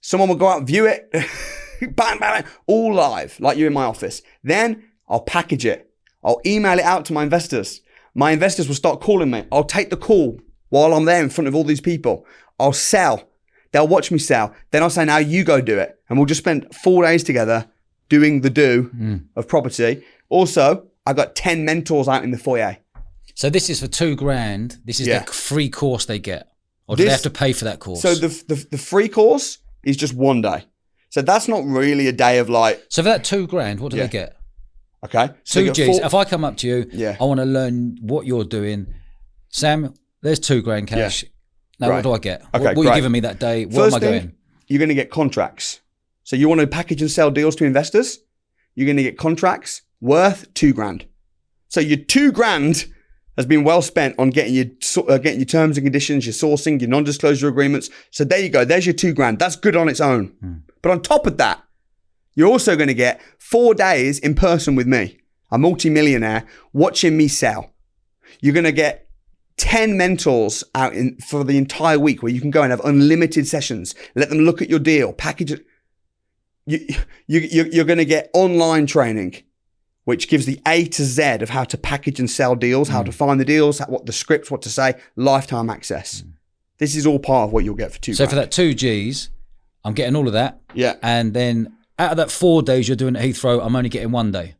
Someone will go out and view it. Bang, bang, bang. All live, like you in my office. Then I'll package it. I'll email it out to my investors. My investors will start calling me. I'll take the call while I'm there in front of all these people. I'll sell. They'll watch me sell. Then I'll say, now you go do it. And we'll just spend 4 days together doing the of property. Also, I got 10 mentors out in the foyer. So this is for £2,000. This is the free course they get. Or do they have to pay for that course? So the free course is just 1 day. So that's not really a day of like... So for that £2,000, what do they get? Okay. So 2 Gs. If I come up to you, I want to learn what you're doing. Sam, there's £2,000 cash. Now, what do I get? Okay, what are you giving me that day? Where am I going? You're going to get contracts. So you want to package and sell deals to investors? You're going to get contracts worth £2,000. So your £2,000 has been well spent on getting your terms and conditions, your sourcing, your non-disclosure agreements. So there you go. There's your £2,000. That's good on its own. But on top of that, you're also going to get 4 days in person with me, a multi-millionaire, watching me sell. You're going to get 10 mentors out for the entire week where you can go and have unlimited sessions. Let them look at your deal, package it. You're going to get online training, which gives the A to Z of how to package and sell deals, how to find the deals, what the scripts, what to say, lifetime access. This is all part of what you'll get for $2,000. So for that 2 Gs, I'm getting all of that. Yeah. And then out of that 4 days you're doing at Heathrow, I'm only getting 1 day.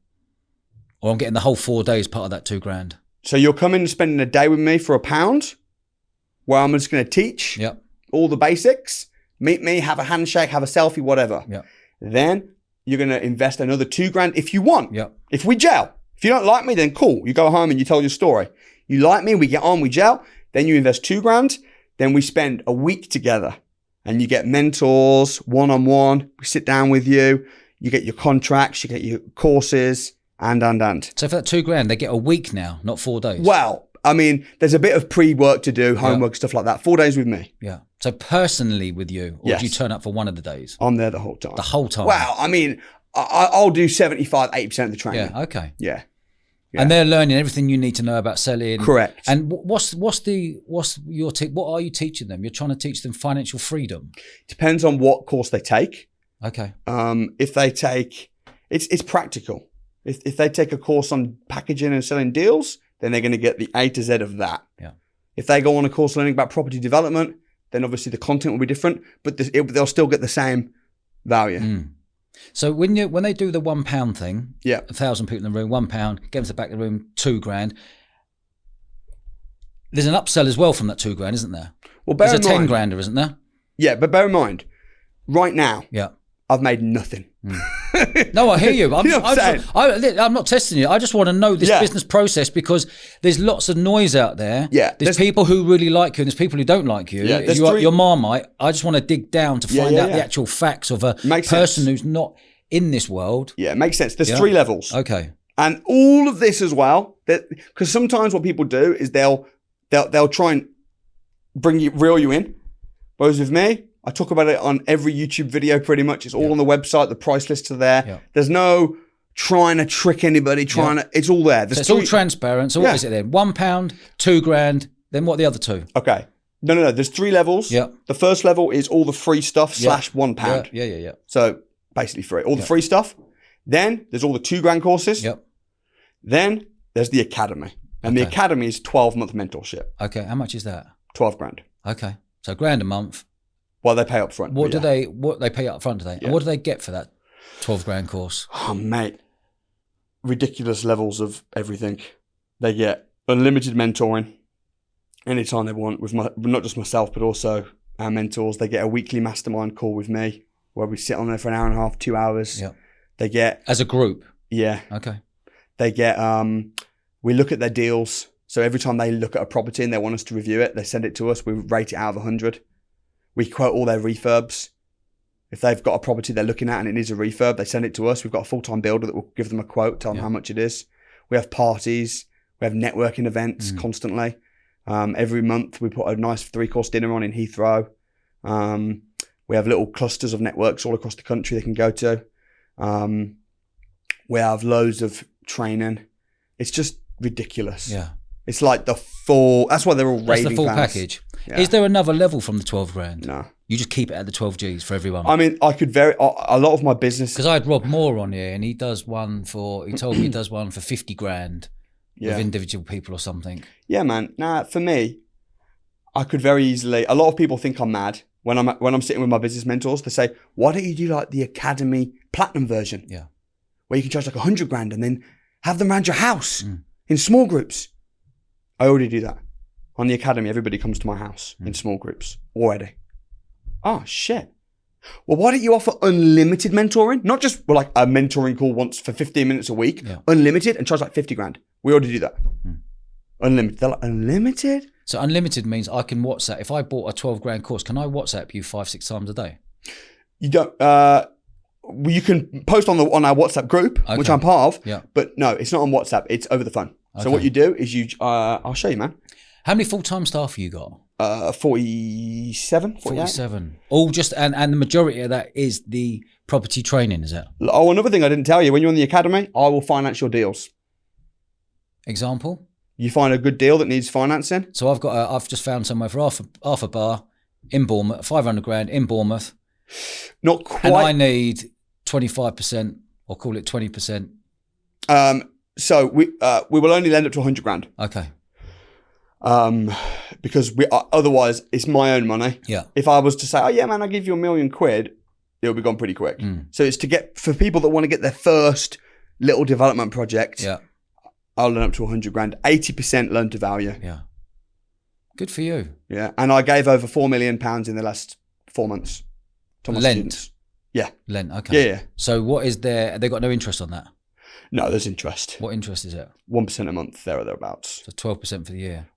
Or I'm getting the whole 4 days part of that $2,000. So you're coming and spending a day with me for £1, where I'm just going to teach all the basics, meet me, have a handshake, have a selfie, whatever. Yep. Then you're going to invest another $2,000 if you want. Yep. If we gel. If you don't like me, then cool. You go home and you tell your story. You like me, we get on, we gel. Then you invest $2,000. Then we spend a week together. And you get mentors, one-on-one. We sit down with you. You get your contracts. You get your courses. And. So for that $2,000, they get a week now, not 4 days. Well, I mean, there's a bit of pre-work to do, homework, stuff like that. 4 days with me. Yeah. So personally with you, or do you turn up for one of the days? I'm there the whole time. The whole time? Well, I mean, I'll do 75, 80% of the training. Yeah, okay. Yeah. And they're learning everything you need to know about selling. Correct. And what are you teaching them? You're trying to teach them financial freedom. Depends on what course they take. Okay. If they take, it's practical. If they take a course on packaging and selling deals, then they're going to get the A to Z of that. Yeah. If they go on a course learning about property development, then obviously the content will be different, but they'll still get the same value. Mm. So when they do the £1 thing, 1,000 people in the room, £1, get them to the back of the room, $2,000. There's an upsell as well from that $2,000, isn't there? Well, bear there's in a mind, $10,000, isn't there? Yeah, but bear in mind, right now, yeah, I've made nothing. No, I hear you. I'm, You know what I'm I'm not testing you. I just want to know this business process because there's lots of noise out there. Yeah, there's people who really like you and there's people who don't like you. Yeah, Your Marmite. I just want to dig down to find out the actual facts of a person who's not in this world. Yeah, it makes sense. There's 3 levels. Okay. And all of this as well, because sometimes what people do is they'll try and reel you in. Whereas with me, I talk about it on every YouTube video pretty much. It's all on the website. The price lists are there. Yeah. There's no trying to trick anybody, it's all there. So it's all transparent. So what is it then? £1, $2,000, then what are the other 2? Okay. No. There's 3 levels. Yeah. The first level is all the free stuff / £1. Yeah. So basically free. All the free stuff. Then there's all the $2,000 courses. Yep. Then there's the academy. And the academy is 12-month mentorship. Okay. How much is that? $12,000. Okay. So £1,000 a month. Well, they pay up front. What they pay up front today? Yeah. And what do they get for that $12,000 course? Oh, mate. Ridiculous levels of everything. They get unlimited mentoring anytime they want with not just myself, but also our mentors. They get a weekly mastermind call with me where we sit on there for an hour and a half, 2 hours. Yeah. They get... As a group? Yeah. Okay. They get... we look at their deals. So every time they look at a property and they want us to review it, they send it to us. We rate it out of 100. We quote all their refurbs. If they've got a property they're looking at and it needs a refurb, they send it to us. We've got a full-time builder that will give them a quote, tell them how much it is. We have parties. We have networking events constantly. Every month we put a nice 3-course dinner on in Heathrow. We have little clusters of networks all across the country they can go to. We have loads of training. It's just ridiculous. Yeah. It's like the full... That's why they're all raving fans. That's the full package. Yeah. Is there another level from the $12,000? No. You just keep it at the 12 Gs for everyone? I mean, I could a lot of my business... Because I had Rob Moore on here and he does one for... He told me he does one for $50,000 with individual people or something. Yeah, man. Nah, for me, I could very easily... A lot of people think I'm mad when I'm sitting with my business mentors. They say, why don't you do like the Academy Platinum version? Yeah. Where you can charge like $100,000 and then have them around your house in small groups. I already do that. On the Academy, everybody comes to my house in small groups already. Oh, shit. Well, why don't you offer unlimited mentoring? Not just like a mentoring call once for 15 minutes a week. Yeah. Unlimited and charge like $50,000. We already do that. Unlimited. They're like, unlimited? So unlimited means I can WhatsApp. If I bought a $12,000 course, can I WhatsApp you 5-6 times a day? You don't. You can post on our WhatsApp group, which I'm part of. Yeah. But no, it's not on WhatsApp. It's over the phone. Okay. So what you do is I'll show you, man. How many full-time staff have you got? 47, 48. 47. All just, and the majority of that is the property training, is it? Oh, another thing I didn't tell you, when you're in the academy, I will finance your deals. Example? You find a good deal that needs financing. So I've just found somewhere for half a bar in Bournemouth, $500,000 in Bournemouth. Not quite. And I need 25% or call it 20%. So we will only lend up to $100,000. Okay. because otherwise it's my own money. Yeah. If I was to say, oh yeah, man, I'll give you £1 million, it'll be gone pretty quick. So it's for people that want to get their first little development project. Yeah. I'll loan up to 100 grand, 80% loan to value. Yeah. Good for you. Yeah. And I gave over £4 million in the last 4 months to my students. Yeah. Lent. Okay. Yeah. So what is there? They got no interest on that? No, there's interest. What interest is it? 1% a month, there or thereabouts. So 12% for the year.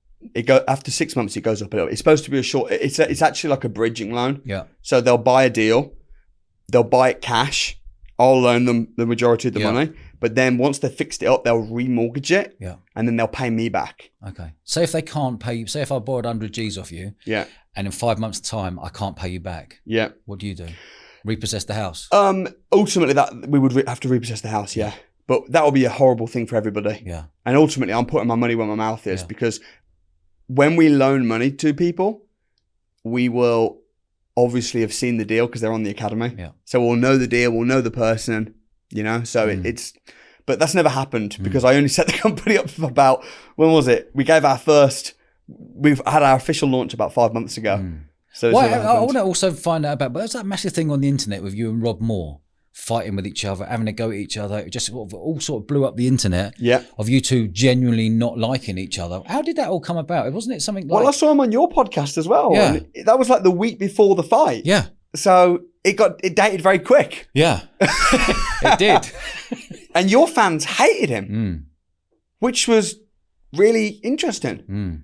After 6 months, it goes up a little. It's supposed to be a short. It's actually like a bridging loan. Yeah. So they'll buy a deal, they'll buy it cash. I'll loan them the majority of the money, but then once they've fixed it up, they'll remortgage it. Yeah. And then they'll pay me back. Okay. Say if they can't pay you. Say if I borrowed 100 G's off you. Yeah. And in 5 months' time, I can't pay you back. Yeah. What do you do? Repossess the house? Ultimately, that we would have to repossess the house. Yeah. But that will be a horrible thing for everybody. Yeah. And ultimately, I'm putting my money where my mouth is because when we loan money to people, we will obviously have seen the deal because they're on the academy. Yeah. So we'll know the deal, we'll know the person, so but that's never happened because I only set the company up for about, when was it? We've had our official launch about 5 months ago. So I want to also find out about, but there's that massive thing on the internet with you and Rob Moore fighting with each other, having a go at each other. It just all sort of blew up the internet. Yeah. Of you two genuinely not liking each other. How did that all come about? Wasn't it something like... Well, I saw him on your podcast as well. Yeah. And that was like the week before the fight. Yeah. So it dated very quick. Yeah. It did. And your fans hated him, which was really interesting.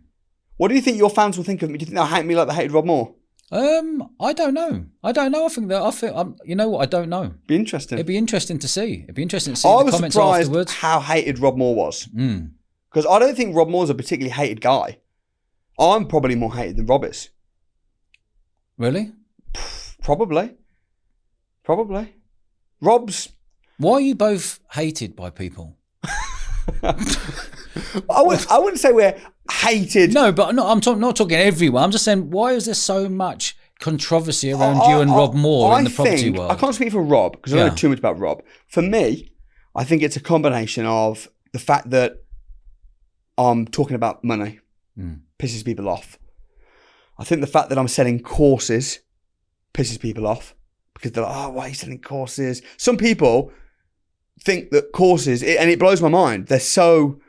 What do you think your fans will think of me? Do you think they'll hate me like they hated Rob Moore? I don't know. I think you know what? I don't know. Be interesting. It'd be interesting to see. I the comments was surprised afterwards. how hated Rob Moore was. Because I don't think Rob Moore's a particularly hated guy. I'm probably more hated than Rob is. Really? Probably. Rob's... Why are you both hated by people? I wouldn't say we're hated. No, but I'm not talking everyone. I'm just saying, why is there so much controversy around you and Rob Moore in the property world? I can't speak for Rob because I don't know too much about Rob. For me, I think it's a combination of the fact that I'm talking about money pisses people off. I think the fact that I'm selling courses pisses people off because they're like, oh, why are you selling courses? Some people think that courses, and it blows my mind, they're so...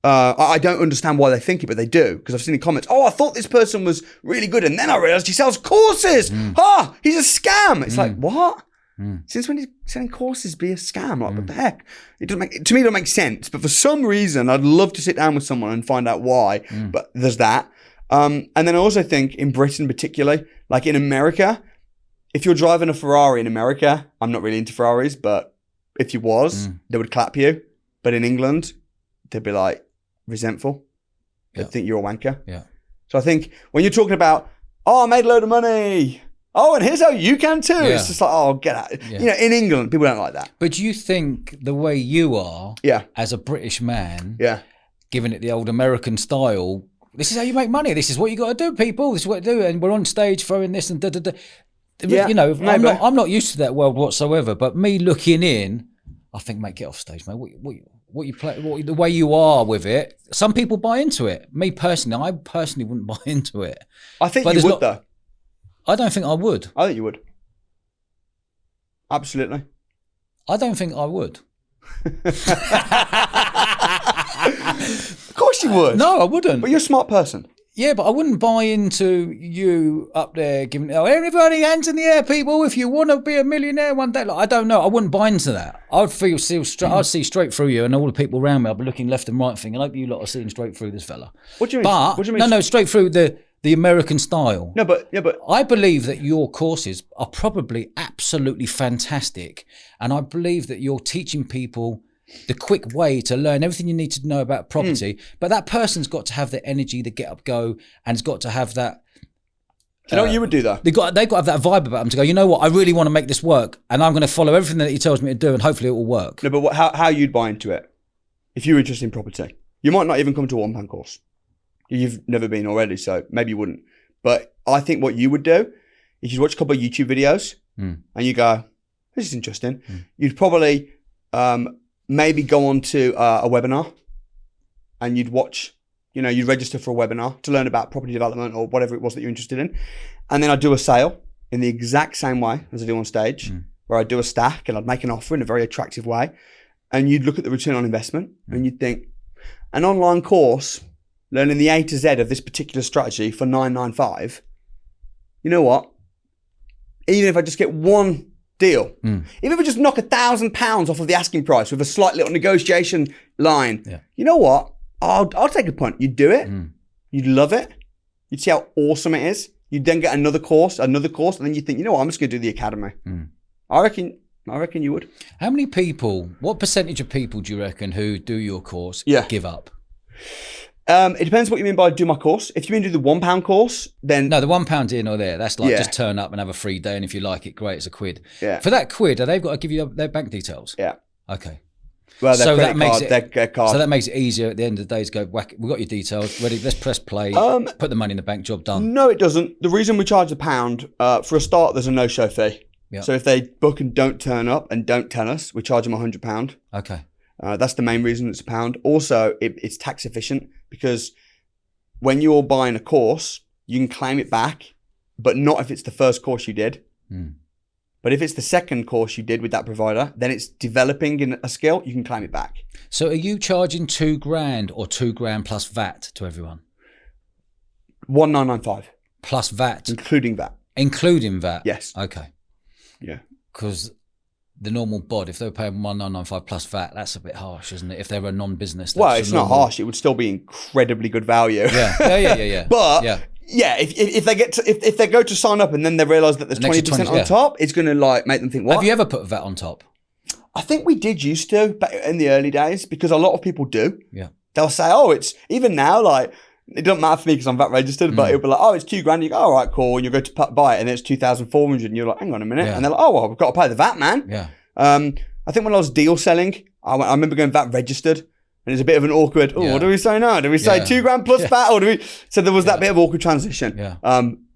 I don't understand why they think it, but they do. Because I've seen in comments, oh, I thought this person was really good, and then I realised he sells courses. He's a scam. It's like, what? Since when did selling courses be a scam? Like, what the heck? To me, it doesn't make sense. But for some reason, I'd love to sit down with someone and find out why. But there's that. And then I also think in Britain particularly, like in America, if you're driving a Ferrari in America, I'm not really into Ferraris, but if you was, they would clap you. But in England, they'd be like, resentful. They'd think you're a wanker. Yeah. So I think when you're talking about, oh, I made a load of money. Oh, and here's how you can too. Yeah. It's just like, oh, get out. Yeah. In England, people don't like that. But do you think the way you are, as a British man, giving it the old American style, this is how you make money. This is what you got to do, people. This is what you do. And we're on stage throwing this and da-da-da. Yeah, I'm not used to that world whatsoever. But me looking in, I think, mate, get off stage, mate. What you play, the way you are with it. Some people buy into it. Me personally, I personally wouldn't buy into it. I think you would, though. I don't think I would. I think you would. Absolutely. I don't think I would. Of course you would. No, I wouldn't. But you're a smart person. Yeah, but I wouldn't buy into you up there giving, oh, everybody hands in the air, people, if you want to be a millionaire one day. Like, I don't know. I wouldn't buy into that. I'd see straight through you and all the people around me. I'd be looking left and right thinking, I hope you lot are seeing straight through this fella. What do you mean? But, what do you mean? No, straight through the American style. No, but I believe that your courses are probably absolutely fantastic. And I believe that you're teaching people the quick way to learn everything you need to know about property. But that person's got to have the energy, the get up, go, and it's got to have that. Do you know what you would do though? They've got to have that vibe about them to go, you know what, I really want to make this work and I'm going to follow everything that he tells me to do and hopefully it will work. No, but how you'd buy into it if you were interested in property? You might not even come to a £1 course. You've never been already, so maybe you wouldn't. But I think what you would do is you'd watch a couple of YouTube videos and you go, this is interesting. You'd probably maybe go on to a webinar and you'd watch, You know, you'd register for a webinar to learn about property development or whatever it was that you're interested in. And then I'd do a sale in the exact same way as I do on stage, where I'd do a stack and I'd make an offer in a very attractive way. And you'd look at the return on investment and you'd think, an online course learning the A to Z of this particular strategy for $995, you know what? Even if I just get one deal, even if I just knock £1,000 off of the asking price with a slight little negotiation line, you know what? I'll take a punt. You'd do it. You'd love it. You'd see how awesome it is. You'd then get another course, and then you think, you know what? I'm just going to do the academy. I reckon you would. How many people, what percentage of people do you reckon who do your course give up? It depends what you mean by do my course. If you mean do the £1 course, then... No, the £1 in or there. That's like just turn up and have a free day, and if you like it, great, it's a quid. Yeah. For that quid, they've got to give you their bank details? Yeah. Okay. Well, so that makes makes it easier at the end of the day to go, whack, we've got your details, ready, let's press play, put the money in the bank, job done. No, it doesn't. The reason we charge £1, for a start, there's a no-show fee. Yep. So if they book and don't turn up and don't tell us, we charge them £100. Okay. That's the main reason it's £1. Also, it's tax efficient because when you're buying a course, you can claim it back, but not if it's the first course you did. But if it's the second course you did with that provider, then it's developing in a skill, you can claim it back. So are you charging £2,000 or £2,000 plus VAT to everyone? 1995. Plus VAT? Including VAT. Including VAT? Yes. Okay. Yeah. Because the normal bod, if they were paying 1995 plus VAT, that's a bit harsh, isn't it? If they were a non-business. Well, it's not harsh. It would still be incredibly good value. Yeah. But if they go to sign up and then they realise that there's 20% on top, it's going to like make them think, what? Have you ever put VAT on top? I think we did used to back in the early days because a lot of people do. Yeah. They'll say, oh, it's even now, like, it doesn't matter for me because I'm VAT registered, but it'll be like, oh, it's $2,000. You go, all right, cool. And you go to buy it and it's 2,400 and you're like, hang on a minute. Yeah. And they're like, oh, well, we've got to pay the VAT, man. Yeah. I think when I was deal selling, I remember going VAT registered. And it's a bit of an awkward, what do we say now? Do we say $2,000 plus VAT or do we? So there was that bit of awkward transition. Yeah.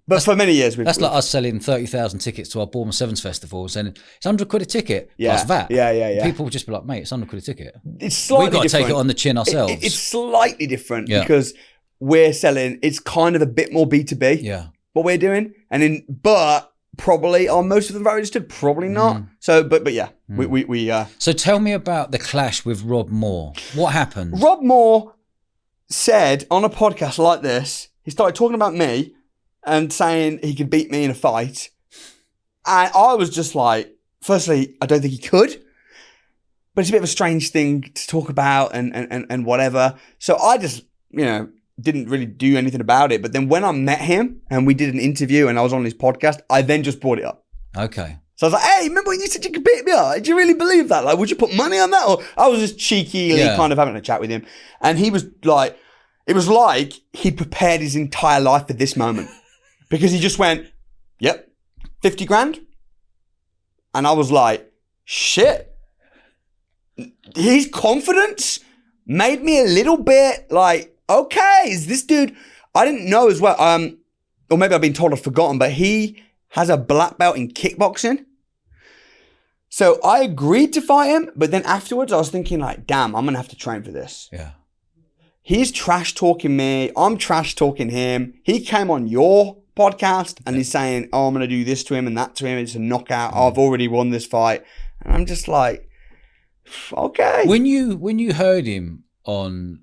But for many years, that's like us selling 30,000 tickets to our Bournemouth Sevens festival, saying it's £100 a ticket plus VAT. Yeah. People would just be like, mate, it's £100 a ticket. It's slightly We've got to different. take it on the chin ourselves. It's slightly different because we're selling. It's kind of a bit more B2B. Yeah. What we're doing, but probably are most of them VAT registered? Probably not. So, but yeah, we. So tell me about the clash with Rob Moore. What happened? Rob Moore said on a podcast like this, he started talking about me and saying he could beat me in a fight. And I was just like, firstly, I don't think he could. But it's a bit of a strange thing to talk about and whatever. So I just, didn't really do anything about it. But then when I met him and we did an interview and I was on his podcast, I then just brought it up. Okay. So I was like, hey, remember when you said you could beat me up? Did you really believe that? Like, would you put money on that? Or I was just cheekily kind of having a chat with him. And he was like, it was like he'd prepared his entire life for this moment. Because he just went, yep, 50 grand. And I was like, shit. His confidence made me a little bit like, okay, is this dude, I didn't know as well, or maybe I've been told, I've forgotten, but he has a black belt in kickboxing. So I agreed to fight him, but then afterwards I was thinking like, damn, I'm going to have to train for this. Yeah. He's trash talking me. I'm trash talking him. He came on your podcast and he's saying, oh, I'm going to do this to him and that to him. It's a knockout. I've already won this fight. And I'm just like, okay. When you heard him on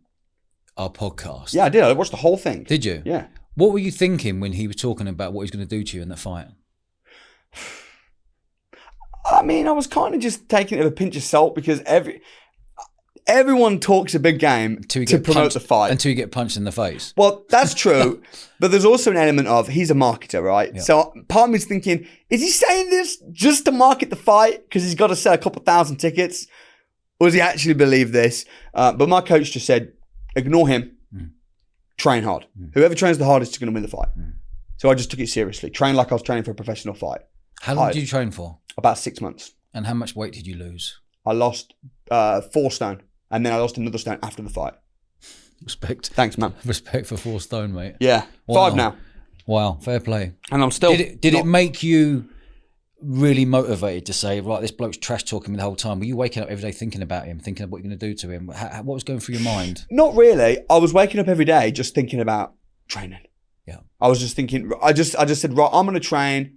our podcast. Yeah, I did. I watched the whole thing. Did you? Yeah. What were you thinking when he was talking about what he's going to do to you in that fight? I mean, I was kind of just taking it with a pinch of salt because everyone talks a big game to promote the fight. Until you get punched in the face. Well, that's true. But there's also an element of he's a marketer, right? Yeah. So part of me is thinking, is he saying this just to market the fight because he's got to sell a couple thousand tickets? Or does he actually believe this? But my coach just said, ignore him. Train hard. Whoever trains the hardest is going to win the fight. So I just took it seriously. Train like I was training for a professional fight. How long did you train for? About 6 months. And how much weight did you lose? I lost 4 stone. And then I lost another stone after the fight. Respect. Thanks, man. Respect for 4 stone, mate. Yeah. Wow. 5 now. Wow. Fair play. And I'm still... Did it make you really motivated to say, right, this bloke's trash talking me the whole time? Were you waking up every day thinking about him, thinking of what you're going to do to him? What was going through your mind? Not really. I was waking up every day just thinking about training. Yeah. I was just thinking, I just said, right, I'm going to train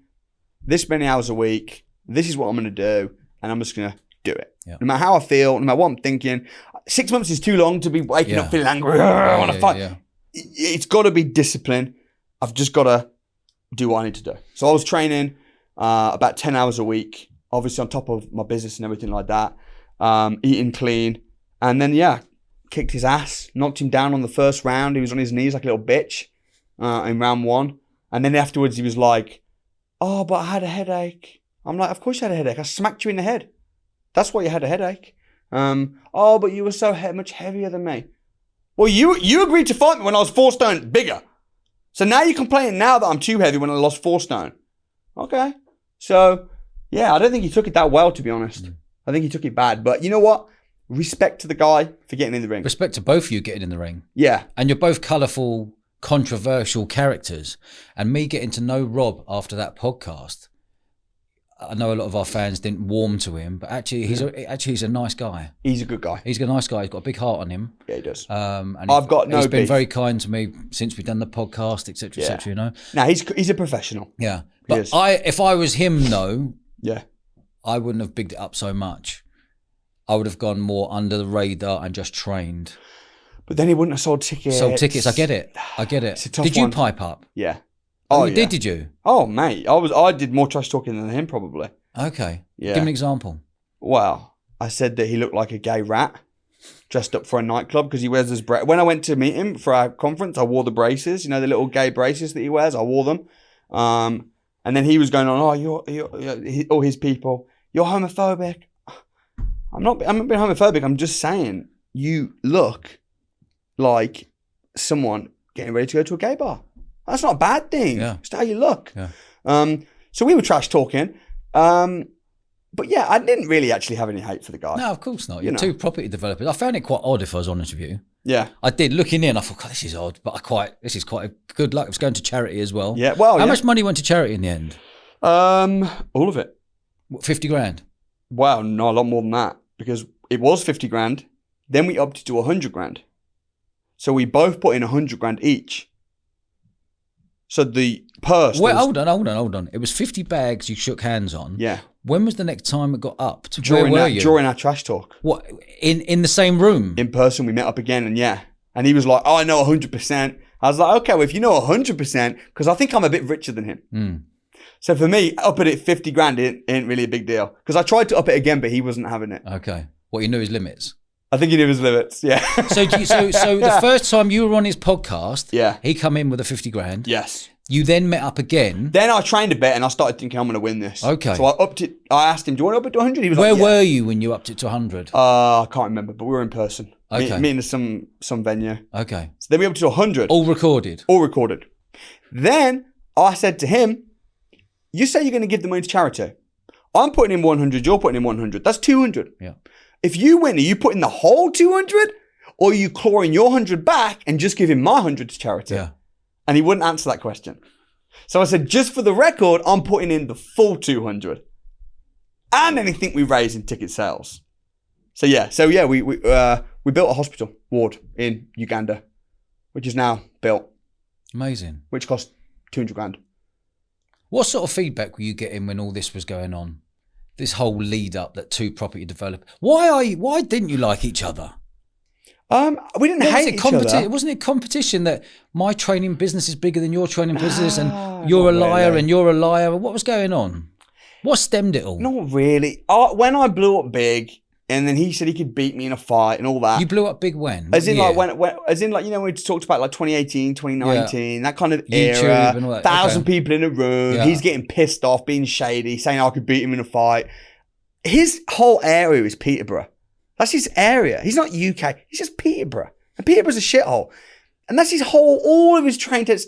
this many hours a week. This is what I'm going to do. And I'm just going to do it. Yeah. No matter how I feel, no matter what I'm thinking. 6 months is too long to be waking up feeling angry. I want to fight. Yeah. It's got to be discipline. I've just got to do what I need to do. So I was training about 10 hours a week, obviously on top of my business and everything like that, eating clean. And then, kicked his ass, knocked him down on the first round. He was on his knees like a little bitch in round 1. And then afterwards he was like, oh, but I had a headache. I'm like, of course you had a headache. I smacked you in the head. That's why you had a headache. Oh, but you were so much heavier than me. Well, you agreed to fight me when I was 4 stone bigger. So now you're complaining now that I'm too heavy when I lost 4 stone. Okay. So, I don't think he took it that well, to be honest. I think he took it bad. But you know what? Respect to the guy for getting in the ring. Respect to both of you getting in the ring. Yeah. And you're both colourful, controversial characters. And me getting to know Rob after that podcast, I know a lot of our fans didn't warm to him, but actually he's a nice guy. He's a good guy. He's a nice guy. He's got a big heart on him. Yeah, he does. And he's been very kind to me since we've done the podcast, etc., etc. You know. No, he's a professional. Yeah, but if I was him, though, I wouldn't have bigged it up so much. I would have gone more under the radar and just trained. But then he wouldn't have sold tickets. I get it. It's a tough Did you one. pipe up? Yeah. Oh, you did? Did you? Oh, mate, I did more trash talking than him probably. Okay. Yeah. Give me an example. Well, I said that he looked like a gay rat dressed up for a nightclub because he wears his when I went to meet him for our conference, I wore the braces, the little gay braces that he wears. I wore them. And then he was going on, oh, his people, you're homophobic. I'm not being homophobic. I'm just saying you look like someone getting ready to go to a gay bar. That's not a bad thing. Yeah. It's how you look. Yeah. So we were trash talking. But I didn't really actually have any hate for the guy. No, of course not. You're two property developers. I found it quite odd, if I was honest with you. Yeah. I did. Looking in, I thought, God, this is odd, but this is quite a good luck. It was going to charity as well. Yeah. Well, how much money went to charity in the end? All of it. What, 50 grand? Wow, no, a lot more than that, because it was 50 grand. Then we upped it to 100 grand. So we both put in 100 grand each. So the purse. Wait, hold on. It was 50 bags you shook hands on. Yeah. When was the next time it got upped? During our trash talk. What, in the same room? In person, we met up again, and he was like, oh, I know 100%. I was like, okay, well, if you know 100%, because I think I'm a bit richer than him. Mm. So for me, upping it 50 grand ain't really a big deal. Because I tried to up it again, but he wasn't having it. Okay. Well, he knew his limits. I think he knew his limits, yeah. So the first time you were on his podcast, he come in with a 50 grand. Yes. You then met up again. Then I trained a bit and I started thinking I'm going to win this. Okay. So I upped it. I asked him, do you want to up it to 100? He was Where like, were you when you upped it to 100? I can't remember, but we were in person. Okay. Meeting at some venue. Okay. So then we upped it to 100. All recorded? All recorded. Then I said to him, you say you're going to give the money to charity. I'm putting in 100, you're putting in 100. That's 200. Yeah. If you win, are you putting the whole 200? Or are you clawing your 100 back and just giving my 100 to charity? Yeah. And he wouldn't answer that question. So I said, just for the record, I'm putting in the full 200. And anything we raise in ticket sales. So we built a hospital ward in Uganda, which is now built. Amazing. Which cost 200 grand. What sort of feedback were you getting when all this was going on? This whole lead up that two property developers. Why didn't you like each other? We didn't hate each other. Wasn't it competition that my training business is bigger than your training business and you're a liar and you're a liar? What was going on? What stemmed it all? Not really. When I blew up big and then he said he could beat me in a fight and all that. You blew up big when? As in when we talked about like 2018, 2019, that kind of YouTube era. and all that. 1,000 people in a room. Yeah. He's getting pissed off, being shady, saying I could beat him in a fight. His whole area is Peterborough. That's his area. He's not UK. He's just Peterborough. And Peterborough's a shithole. And that's his all of his train tickets,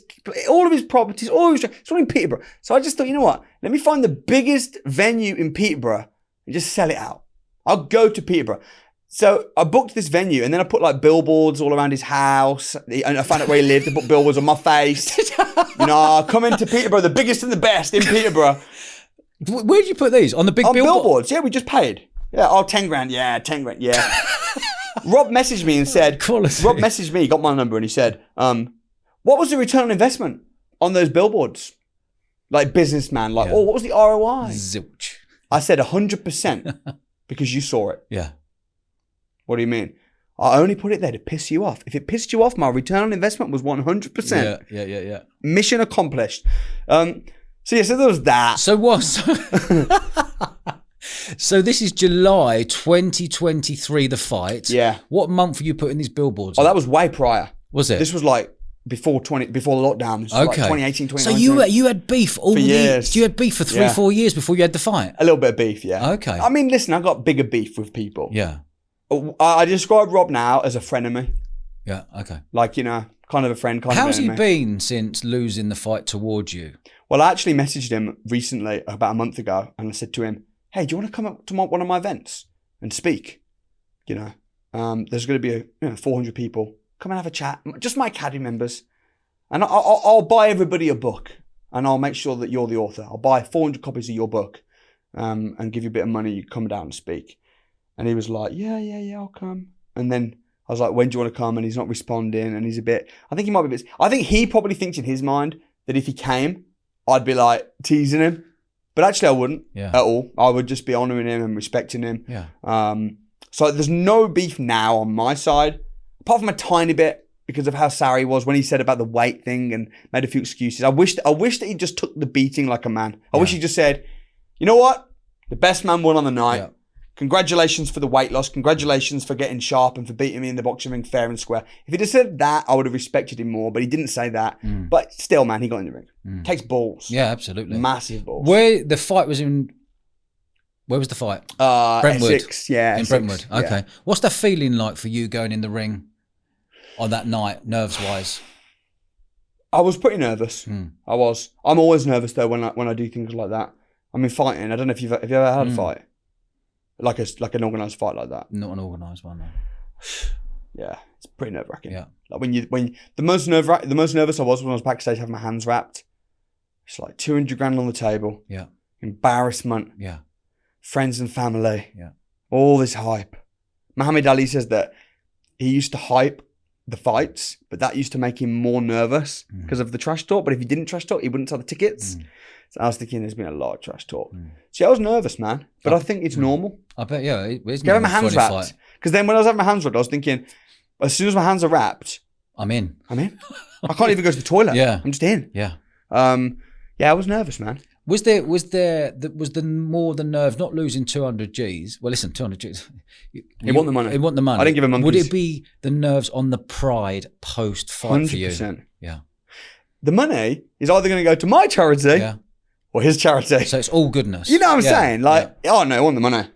all of his properties, it's all in Peterborough. So I just thought, you know what? Let me find the biggest venue in Peterborough and just sell it out. I'll go to Peterborough. So I booked this venue and then I put like billboards all around his house. And I found out where he lived. I put billboards on my face. I come into Peterborough, the biggest and the best in Peterborough. Where did you put these? On the big On billboard? billboards, yeah, we just paid. Yeah, oh, 10 grand, yeah, 10 grand, yeah. Rob messaged me and said, Quality. Rob messaged me, he got my number, and he said, what was the return on investment on those billboards? Like businessman, like, what was the ROI? Zilch. I said 100% because you saw it. Yeah. What do you mean? I only put it there to piss you off. If it pissed you off, my return on investment was 100%. Yeah. Mission accomplished. So there was that. So what? So this is July 2023, the fight. Yeah. What month were you putting these billboards Oh, on? that was way prior. Was it? This was like before the lockdown. This was like 2018, 2019. So you had beef all for years. You had beef for 3-4 years before you had the fight? A little bit of beef, yeah. Okay. I mean, listen, I got bigger beef with people. Yeah. I describe Rob now as a frenemy. Yeah, okay. Like, kind of a friend, kind How's of he enemy. been since losing the fight towards you? Well, I actually messaged him recently, about a month ago, and I said to him, hey, do you want to come up to one of my events and speak? There's going to be 400 people. Come and have a chat. Just my academy members. And I'll buy everybody a book, and I'll make sure that you're the author. I'll buy 400 copies of your book and give you a bit of money. You come down and speak. And he was like, yeah, I'll come. And then I was like, when do you want to come? And he's not responding. And he's I think he might be a bit, I think he probably thinks in his mind that if he came, I'd be like teasing him. But actually I wouldn't at all. I would just be honouring him and respecting him. Yeah. So there's no beef now on my side, apart from a tiny bit because of how sour he was when he said about the weight thing and made a few excuses. I wish that he just took the beating like a man. I wish he just said, you know what? The best man won on the night. Yeah. Congratulations for the weight loss. Congratulations for getting sharp and for beating me in the boxing ring fair and square. If he'd have said that, I would have respected him more, but he didn't say that. But still, man, he got in the ring. Takes balls. Yeah, absolutely. Massive balls. Where the fight was in... Where was the fight? Brentwood. Essex, yeah. In Essex, Brentwood, yeah. okay. What's that feeling like for you going in the ring on that night, nerves-wise? I was pretty nervous. I was. I'm always nervous, though, when I do things like that. I mean, fighting, I don't know if you've ever had a fight? Like an organised fight like that. Not an organised one, no. Yeah, it's pretty nerve wracking. Yeah. Like when the most nervous I was when I was backstage having my hands wrapped. It's like 200 grand on the table. Yeah. Embarrassment. Yeah. Friends and family. Yeah. All this hype. Muhammad Ali says that he used to hype the fights, but that used to make him more nervous because of the trash talk. But if he didn't trash talk, he wouldn't sell the tickets. So I was thinking there's been a lot of trash talk. See, I was nervous, man. But I think it's normal. I bet, yeah. It is Get my normal hands for any wrapped. fight. Because then when I was having my hands wrapped, I was thinking, as soon as my hands are wrapped, I'm in. I can't even go to the toilet. Yeah. I'm just in. Yeah. Yeah, I was nervous, man. Was the more the nerve not losing 200 G's? Well, listen, 200 G's. He want the money. He want the money. I didn't give him monkeys. Would it be the nerves on the pride post fight for you? 100%. Yeah. The money is either going to go to my charity Yeah. or his charity. So it's all goodness. You know what I'm Yeah. saying? Like, oh no, I want the money.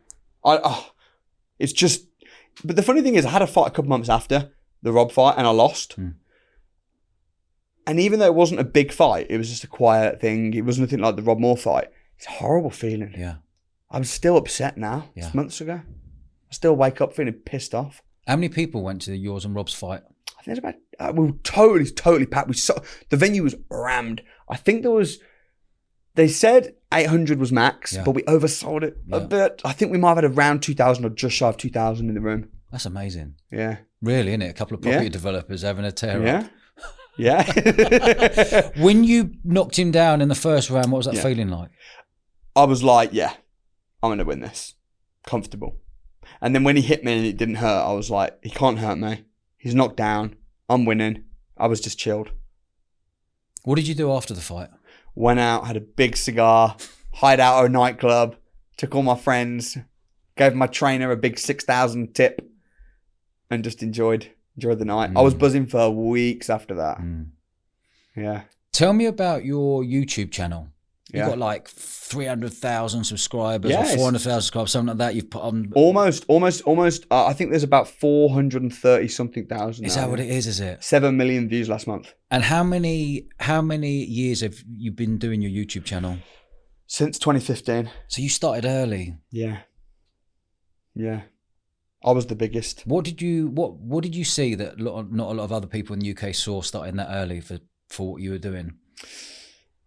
It's just. But the funny thing is, I had a fight a couple months after the Rob fight, and I lost. And even though it wasn't a big fight, it was just a quiet thing. It was nothing like the Rob Moore fight. It's a horrible feeling. Yeah. I'm still upset now. Yeah. It's months ago. I still wake up feeling pissed off. How many people went to yours and Rob's fight? I think there's about. We were totally packed. The venue was rammed. I think there was. They said 800 was max, but we oversold it a bit. I think we might have had around 2,000 or just shy of 2,000 in the room. That's amazing. Yeah. Really, isn't it? A couple of property developers having a tear up. Yeah. When you knocked him down in the first round, what was that feeling like? I was like, yeah, I'm going to win this. Comfortable. And then when he hit me and it didn't hurt, I was like, he can't hurt me. He's knocked down. I'm winning. I was just chilled. What did you do after the fight? Went out, had a big cigar, hired out at a nightclub, took all my friends, gave my trainer a big 6,000 tip, and just enjoyed the night. I was buzzing for weeks after that. Yeah. Tell me about your YouTube channel. You've got like 300,000 subscribers or 400,000 subscribers, something like that. You've put on almost. I think there's about 430 something thousand. Is that what it is it? 7 million views last month. And how many years have you been doing your YouTube channel? Since 2015. So you started early. Yeah. I was the biggest. What did you see that not a lot of other people in the UK saw starting that early for what you were doing?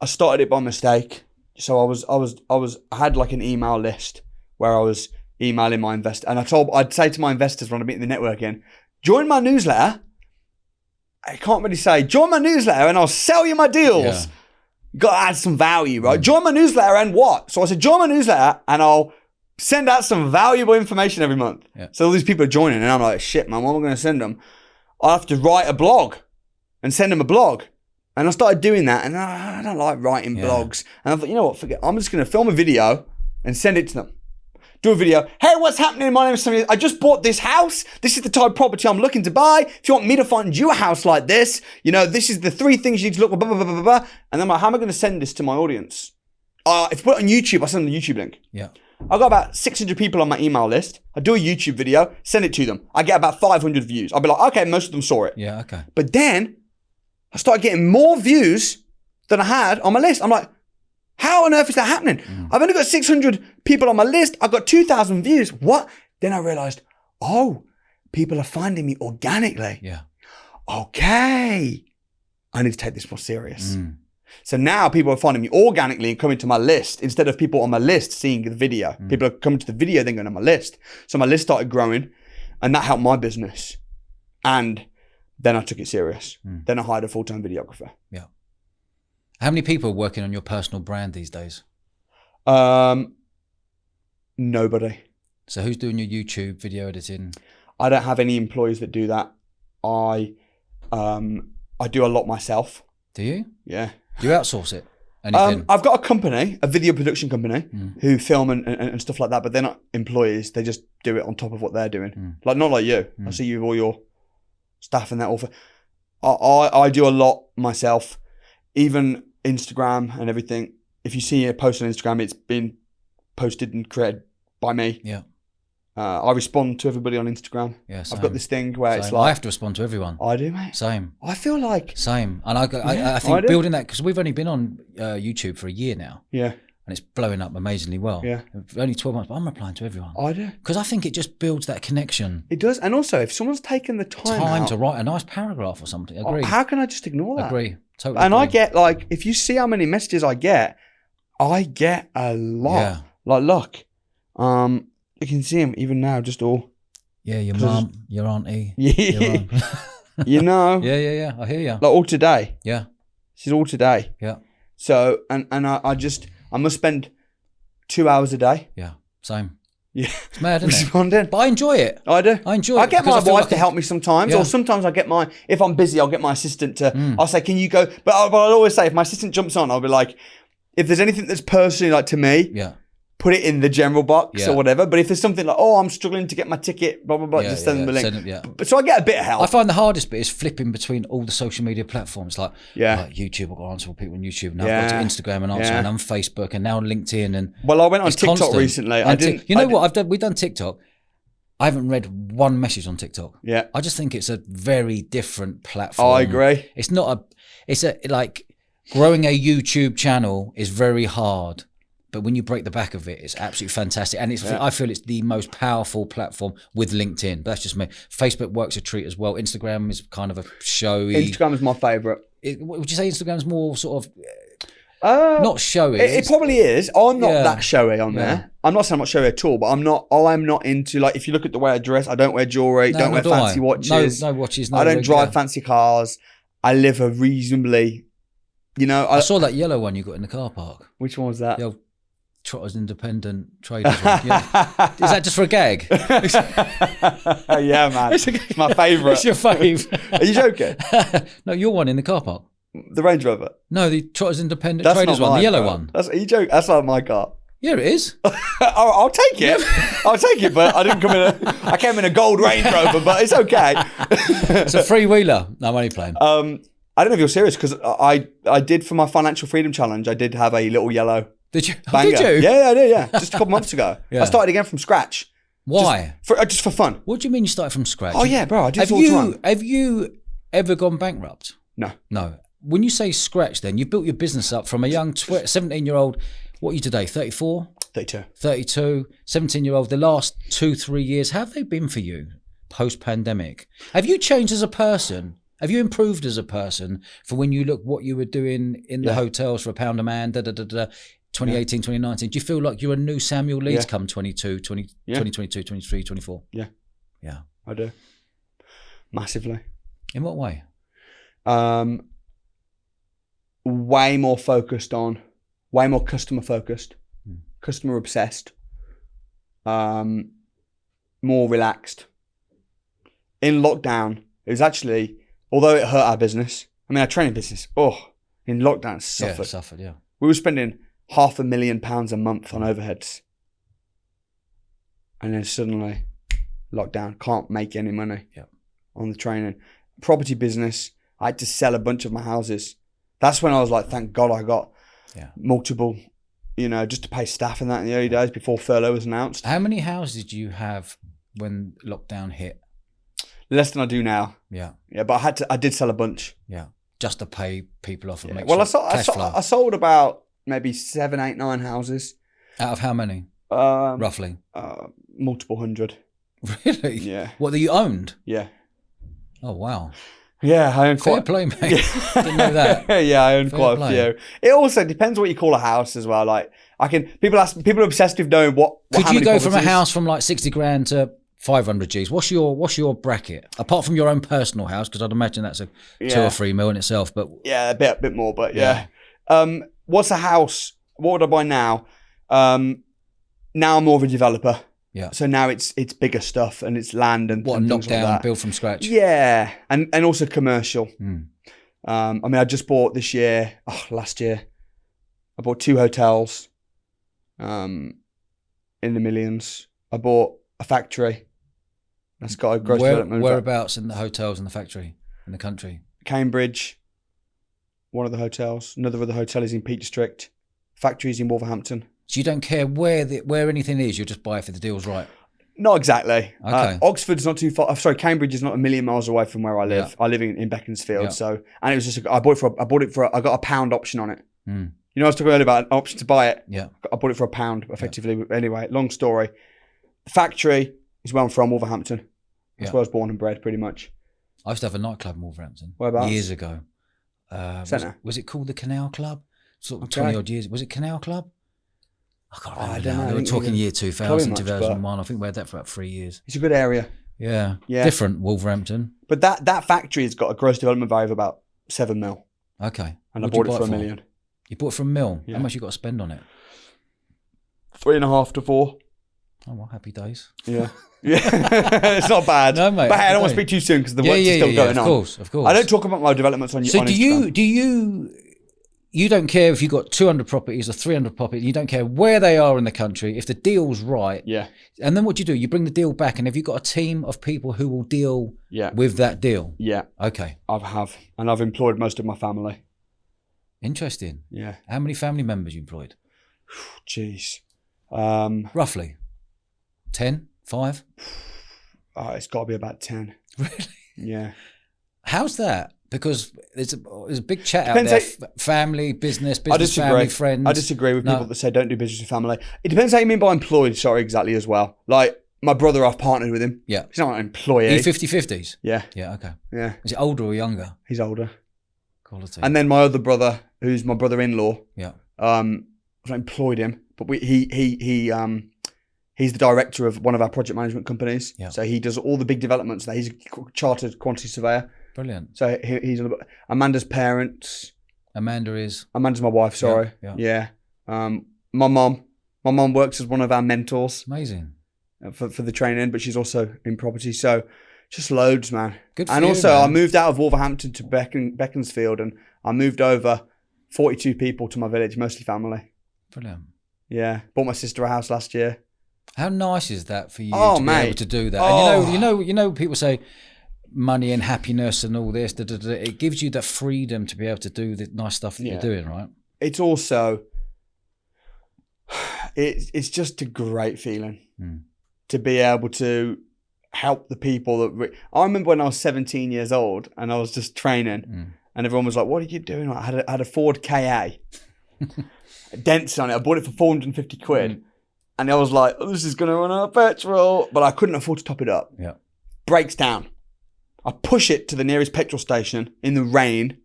I started it by mistake. So I had like an email list where I was emailing my investors, and I'd say to my investors when I'm meeting the networking, join my newsletter. I can't really say, join my newsletter and I'll sell you my deals. Yeah. You got to add some value, right? Join my newsletter and what? So I said, join my newsletter and I'll send out some valuable information every month. Yeah. So all these people are joining and I'm like, shit, man, what am I going to send them? I have to write a blog and send them a blog. And I started doing that, and I don't like writing blogs. And I thought, you know what, forget, I'm just going to film a video and send it to them. Do a video. Hey, what's happening? My name is Sammy. I just bought this house. This is the type of property I'm looking to buy. If you want me to find you a house like this, you know, this is the 3 things you need to look for, blah, blah, blah, blah, blah. And I'm like, how am I going to send this to my audience? If you put it on YouTube, I send them the YouTube link. Yeah. I've got about 600 people on my email list. I do a YouTube video, send it to them. I get about 500 views. I'll be like, okay, most of them saw it. Yeah, okay. But then I started getting more views than I had on my list. I'm like, how on earth is that happening? I've only got 600 people on my list. I've got 2,000 views. What? Then I realized, oh, people are finding me organically. Yeah. Okay. I need to take this more serious. So now people are finding me organically and coming to my list instead of people on my list seeing the video. People are coming to the video, then going on my list. So my list started growing and that helped my business. And then I took it serious. Then I hired a full-time videographer. Yeah. How many people are working on your personal brand these days? Nobody. So who's doing your YouTube video editing? I don't have any employees that do that. I do a lot myself. Do you? Yeah. Do you outsource it? Anything? I've got a company, a video production company, who film and stuff like that, but they're not employees. They just do it on top of what they're doing. Like, not like you. I see you with all your staff and that. I do a lot myself. Even Instagram and everything. If you see a post on Instagram, it's been posted and created by me. Yeah. I respond to everybody on Instagram. Yeah, same. I've got this thing where Same. it's like, I have to respond to everyone. I do, mate. Same. I feel like Same. And I think building that, because we've only been on YouTube for a year now. Yeah. And it's blowing up amazingly well. Yeah. Only 12 months, but I'm replying to everyone. I do. Because I think it just builds that connection. It does. And also, if someone's taken the time out, to write a nice paragraph or something. Agree. How can I just ignore that? Agree. Totally And agree. I get, like, if you see how many messages I get a lot. Yeah. Like, look, you can see them even now, just all. Yeah, your mum, your auntie. Yeah. You know. Yeah. I hear you. Like, all today. Yeah. This is all today. Yeah. So, and I must spend 2 hours a day. Yeah. Same. Yeah. It's mad, isn't it? Responding. But I enjoy it. I do. I enjoy it. I get my because feel wife like to help me sometimes, or sometimes I get if I'm busy, I'll get my assistant to, I'll say, can you go? But I'll always say, if my assistant jumps on, I'll be like, if there's anything that's personally like to me, Yeah. put it in the general box Yeah. or whatever. But if there's something like, oh, I'm struggling to get my ticket, blah, blah, blah, just send them the link. So I get a bit of help. I find the hardest bit is flipping between all the social media platforms, like YouTube. I've got to answer people on YouTube. Now I've got to Instagram and answer, and I'm Facebook, and now LinkedIn. And well, I went on TikTok constant. recently. We've done TikTok. I haven't read one message on TikTok. Yeah. I just think it's a very different platform. Oh, I agree. It's not like growing a YouTube channel is very hard. But when you break the back of it, it's absolutely fantastic. And I feel it's the most powerful platform with LinkedIn. But that's just me. Facebook works a treat as well. Instagram is kind of a showy. Instagram is my favourite. Would you say Instagram's more sort of not showy? It probably is. I'm not that showy on there. I'm not saying I'm not showy at all, but I'm not into, like, if you look at the way I dress, I don't wear jewellery, don't wear fancy watches. No watches, I don't drive fancy cars. I live a reasonably, I saw that yellow one you got in the car park. Which one was that? The old Trotters Independent Traders one. Yeah. Is that just for a gag? Yeah, man. It's my favourite. It's your fave. Are you joking? No, your one in the car park. The Range Rover? No, the Trotters Independent Traders one, the yellow one. Are you joking? That's not my car. Yeah, it is. I'll take it. I'll take it, but I didn't come in I came in a gold Range Rover, but it's okay. It's a freewheeler. No, I'm only playing. I don't know if you're serious, because I did, for my Financial Freedom Challenge, I did have a little yellow Did you? banger. Did you? Yeah, I did, yeah. Just a couple months ago. I started again from scratch. Why? Just for fun. What do you mean you started from scratch? Oh, yeah, bro. I did it all the time. Have you ever gone bankrupt? No. No. When you say scratch, then you built your business up from a young 17-year-old. What are you today? 34? 32. 32, 17-year-old. The last 2-3 years, how have they been for you post-pandemic? Have you changed as a person? Have you improved as a person for when you look what you were doing in the hotels for £1 a man? 2018, 2019. Do you feel like you're a new Samuel Leeds Yeah. come 2022, 23, 24? Yeah. Yeah. I do. Massively. In what way? Way more focused on, way more customer focused, customer obsessed, more relaxed. In lockdown, it was actually, although it hurt our business, I mean, our training business, in lockdown it suffered. Yeah, it suffered, yeah. We were spending £500,000 a month on overheads. And then suddenly, lockdown, can't make any money on the training. Property business, I had to sell a bunch of my houses. That's when I was like, thank God I got multiple, just to pay staff and that in the early days before furlough was announced. How many houses did you have when lockdown hit? Less than I do now. Yeah. Yeah, but I did sell a bunch. Yeah. Just to pay people off and make Well, sure I sold about maybe 7, 8, 9 houses. Out of how many? Roughly? Multiple hundred. Really? Yeah. What, that you owned? Yeah. Oh, wow. Yeah, I own Fair play, mate. Didn't know that. Yeah, I own quite play. a few. It also depends what you call a house as well. Like, people are obsessed with knowing what Could how you many go from a properties. house from like 60 grand to 500 G's? What's your bracket? Apart from your own personal house, because I'd imagine that's a 2 or 3 mil in itself. But yeah, a bit more, but yeah. What's a house? What would I buy now? Now I'm more of a developer. Yeah. So now it's bigger stuff and it's land and what, a and things knockdown, like that. build from scratch? Yeah, and also commercial. I mean, I just bought last year, I bought 2 hotels in the millions. I bought a factory. That's got a gross development. Whereabouts in the hotels in the factory in the country? Cambridge, one of the hotels. Another of the hotel is in Peak District. Factories in Wolverhampton. So you don't care where anything is, you'll just buy it if the deal's right? Not exactly. Okay. Oxford's not too far. Sorry, Cambridge is not a million miles away from where I live. I live in Beaconsfield. Yeah. So, and it was just, I bought it for, I got a £1 option on it. You know, I was talking earlier about an option to buy it. Yeah. I bought it for £1 effectively. Anyway, long story. The factory is where I'm from, Wolverhampton. That's where I was born and bred, pretty much. I used to have a nightclub in Wolverhampton. Whereabouts? Years ago. Was it called the Canal Club? Sort of 20 odd years. Was it Canal Club? I can't remember. I don't know. They were talking year 2000, 2001. I think we had that for about 3 years. It's a good area. Yeah. Yeah. Different, Wolverhampton. But that factory has got a gross development value of about 7 mil. Okay. And What'd I bought you it buy for £1 million. You bought it for £1 million? Yeah. How much you got to spend on it? 3.5 to 4. Oh, well, happy days. Yeah. Yeah. It's not bad. No, mate. But hey, I don't want to speak too soon because the work's still going on. Of course. I don't talk about my developments on So on Instagram. you don't care if you've got 200 properties or 300 properties, you don't care where they are in the country, if the deal's right. Yeah. And then what do? You bring the deal back, and have you got a team of people who will deal with that deal? Yeah. Okay. I have. And I've employed most of my family. Interesting. Yeah. How many family members you employed? Jeez. Roughly? 10? 5? It's got to be about 10. Really? Yeah. How's that? Because there's a big chat Depends out there. Family, business, family, friends. I disagree with people that say don't do business with family. It depends how you mean by employed, exactly as well. Like my brother, I've partnered with him. Yeah. He's not an employee. Are you 50-50s? Yeah. Yeah, okay. Yeah. Is it older or younger? He's older. Quality. And then my other brother, who's my brother-in-law, yeah. I've employed him, but he's the director of one of our project management companies. Yeah. So he does all the big developments there. He's a chartered quantity surveyor. Brilliant. So he's on Amanda's parents. Amanda's my wife, sorry. Yeah. My mum works as one of our mentors. Amazing. For the training, but she's also in property. So just loads, man. Good for and you, also, man. I moved out of Wolverhampton to Beaconsfield, and I moved over 42 people to my village, mostly family. Brilliant. Yeah. Bought my sister a house last year. How nice is that for you to be able to do that? And you know, people say money and happiness and all this. It gives you that freedom to be able to do the nice stuff that you're doing, right? It's also, it's just a great feeling to be able to help the people that. I remember when I was 17 years old and I was just training, and everyone was like, "What are you doing?" I had a Ford KA, dents on it. I bought it for 450 quid. And I was like, oh, this is going to run out of petrol. But I couldn't afford to top it up. Yeah. Breaks down. I push it to the nearest petrol station in the rain.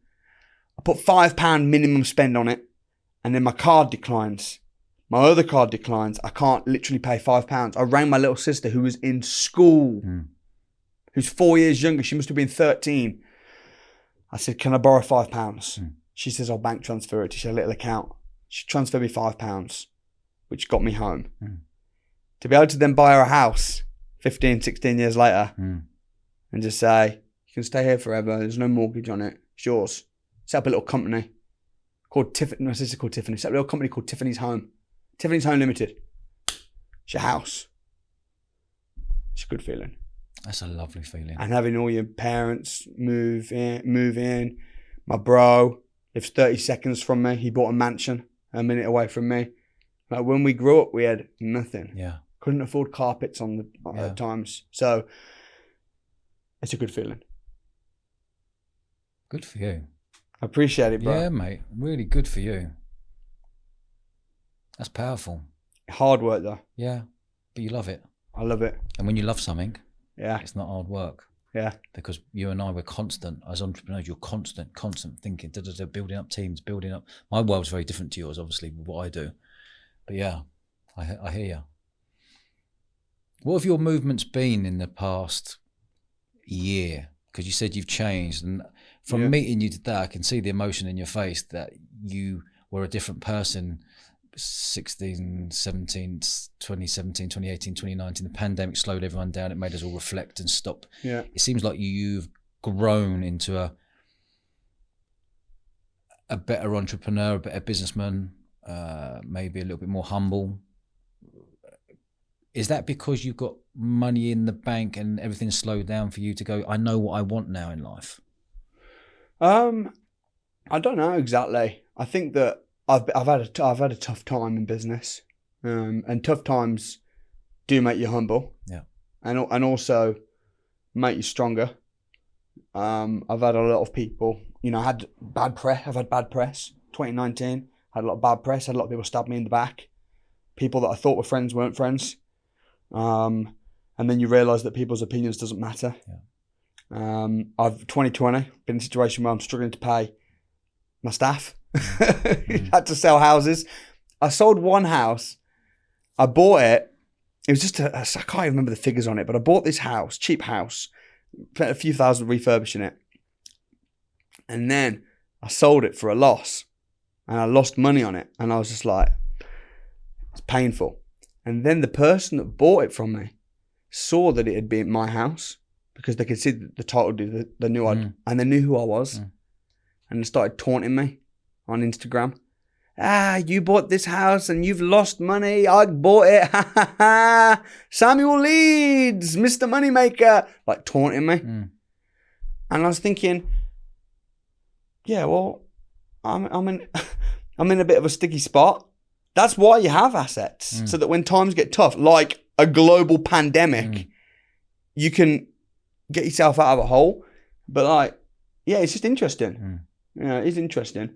I put £5 minimum spend on it. and then my card declines. My other card declines. I can't literally pay £5. I rang my little sister who was in school, who's 4 years younger. She must have been 13. I said, can I borrow £5? She says, I'll bank transfer it. She had a little account. She transferred me £5, which got me home. To be able to then buy her a house 15, 16 years later and just say, you can stay here forever. There's no mortgage on it. It's yours. Set up a little company called Tiffany. My sister called Tiffany. Set up a little company called Tiffany's Home. Tiffany's Home Limited. It's your house. It's a good feeling. That's a lovely feeling. And having all your parents move in. My bro lives 30 seconds from me. He bought a mansion a minute away from me. Like when we grew up, we had nothing. Yeah. Couldn't afford carpets at times. So it's a good feeling. Good for you. I appreciate it, bro. Yeah, mate. Really good for you. That's powerful. Hard work though. Yeah, but you love it. I love it. And when you love something, yeah, it's not hard work. Yeah. Because you and I were constant, as entrepreneurs, you're constant thinking, building up teams, building up. My world's very different to yours, obviously, with what I do. But yeah, I hear you. What have your movements been in the past year? Because you said you've changed. And from meeting you today, I can see the emotion in your face that you were a different person 2017, 2018, 2019. The pandemic slowed everyone down. It made us all reflect and stop. Yeah. It seems like you've grown into a better entrepreneur, a better businessman, maybe a little bit more humble. Is that because you've got money in the bank and everything's slowed down for you to go, I know what I want now in life? I don't know exactly. I think that I've had a tough time in business, and tough times do make you humble. Yeah, and also make you stronger. I've had a lot of people, I had bad press. I've had bad press. 2019, had a lot of bad press. Had a lot of people stab me in the back. People that I thought were friends weren't friends. And then you realise that people's opinions doesn't matter. Yeah. I've 2020 been in a situation where I'm struggling to pay my staff. Had to sell houses. I sold one house. I bought it. It was just I can't even remember the figures on it, but I bought this house, cheap house, spent a few thousand refurbishing it. And then I sold it for a loss and I lost money on it. And I was just like, it's painful. And then the person that bought it from me saw that it had been my house because they could see the title deed, they knew and they knew who I was. And they started taunting me on Instagram. You bought this house and you've lost money. I bought it. Ha ha ha. Samuel Leeds, Mr. Moneymaker. Like taunting me. And I was thinking, yeah, well, I'm in a bit of a sticky spot. That's why you have assets. So that when times get tough, like a global pandemic, you can get yourself out of a hole. But it's just interesting. It's interesting.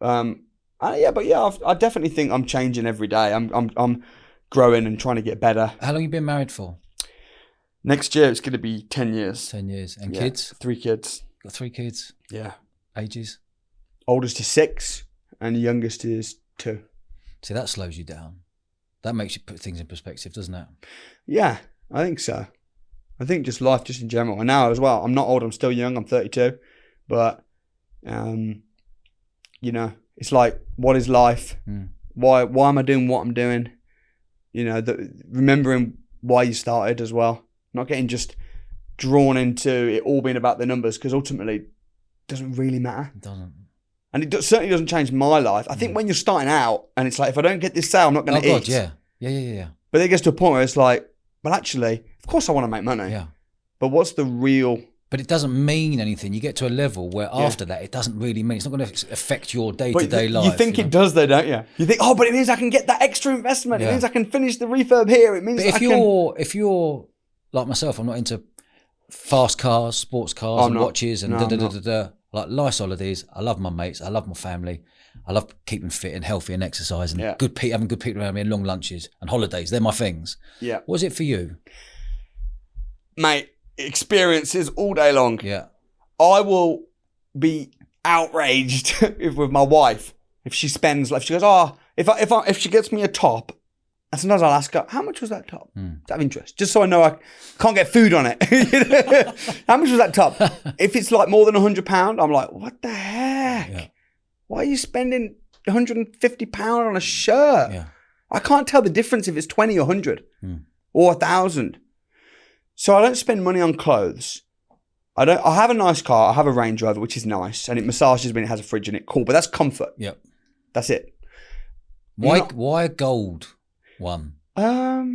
I definitely think I'm changing every day. I'm growing and trying to get better. How long have you been married for? Next year it's going to be 10 years. 10 years. And kids? 3 kids. Got 3 kids? Yeah. Ages? Oldest is 6 and the youngest is 2. See, that slows you down. That makes you put things in perspective, doesn't it? Yeah, I think so. I think just life just in general. And now as well, I'm not old, I'm still young, I'm 32. But, it's like, what is life? Why am I doing what I'm doing? Remembering why you started as well. Not getting just drawn into it all being about the numbers, because ultimately it doesn't really matter. It doesn't. And it certainly doesn't change my life. I think when you're starting out and it's like, if I don't get this sale, I'm not going to eat. God, yeah. But it gets to a point where it's like, well, actually, of course I want to make money. Yeah. But what's the real... But it doesn't mean anything. You get to a level where after that, it doesn't really mean... It's not going to affect your day-to-day life. You think it does though, don't you? You think, but it means I can get that extra investment. It means I can finish the refurb here. It means if you're like myself, I'm not into fast cars, sports cars and watches and Like nice holidays. I love my mates. I love my family. I love keeping fit and healthy and exercise and having good people around me and long lunches and holidays. They're my things. Yeah. What is it for you? Mate, experiences all day long. Yeah. I will be outraged with my wife If she spends, like, if she goes, oh, if she gets me a top, and sometimes I'll ask her, how much was that top? Out of interest, just so I know I can't get food on it. You know? How much was that top? If it's like more than £100, I'm like, what the heck? Yeah. Why are you spending £150 on a shirt? Yeah. I can't tell the difference if it's 20 or 100 or 1,000. So I don't spend money on clothes. I have a nice car. I have a Range Rover, which is nice, and it massages when it has a fridge in it. Cool, but that's comfort. Yep. That's it. Why a gold one? I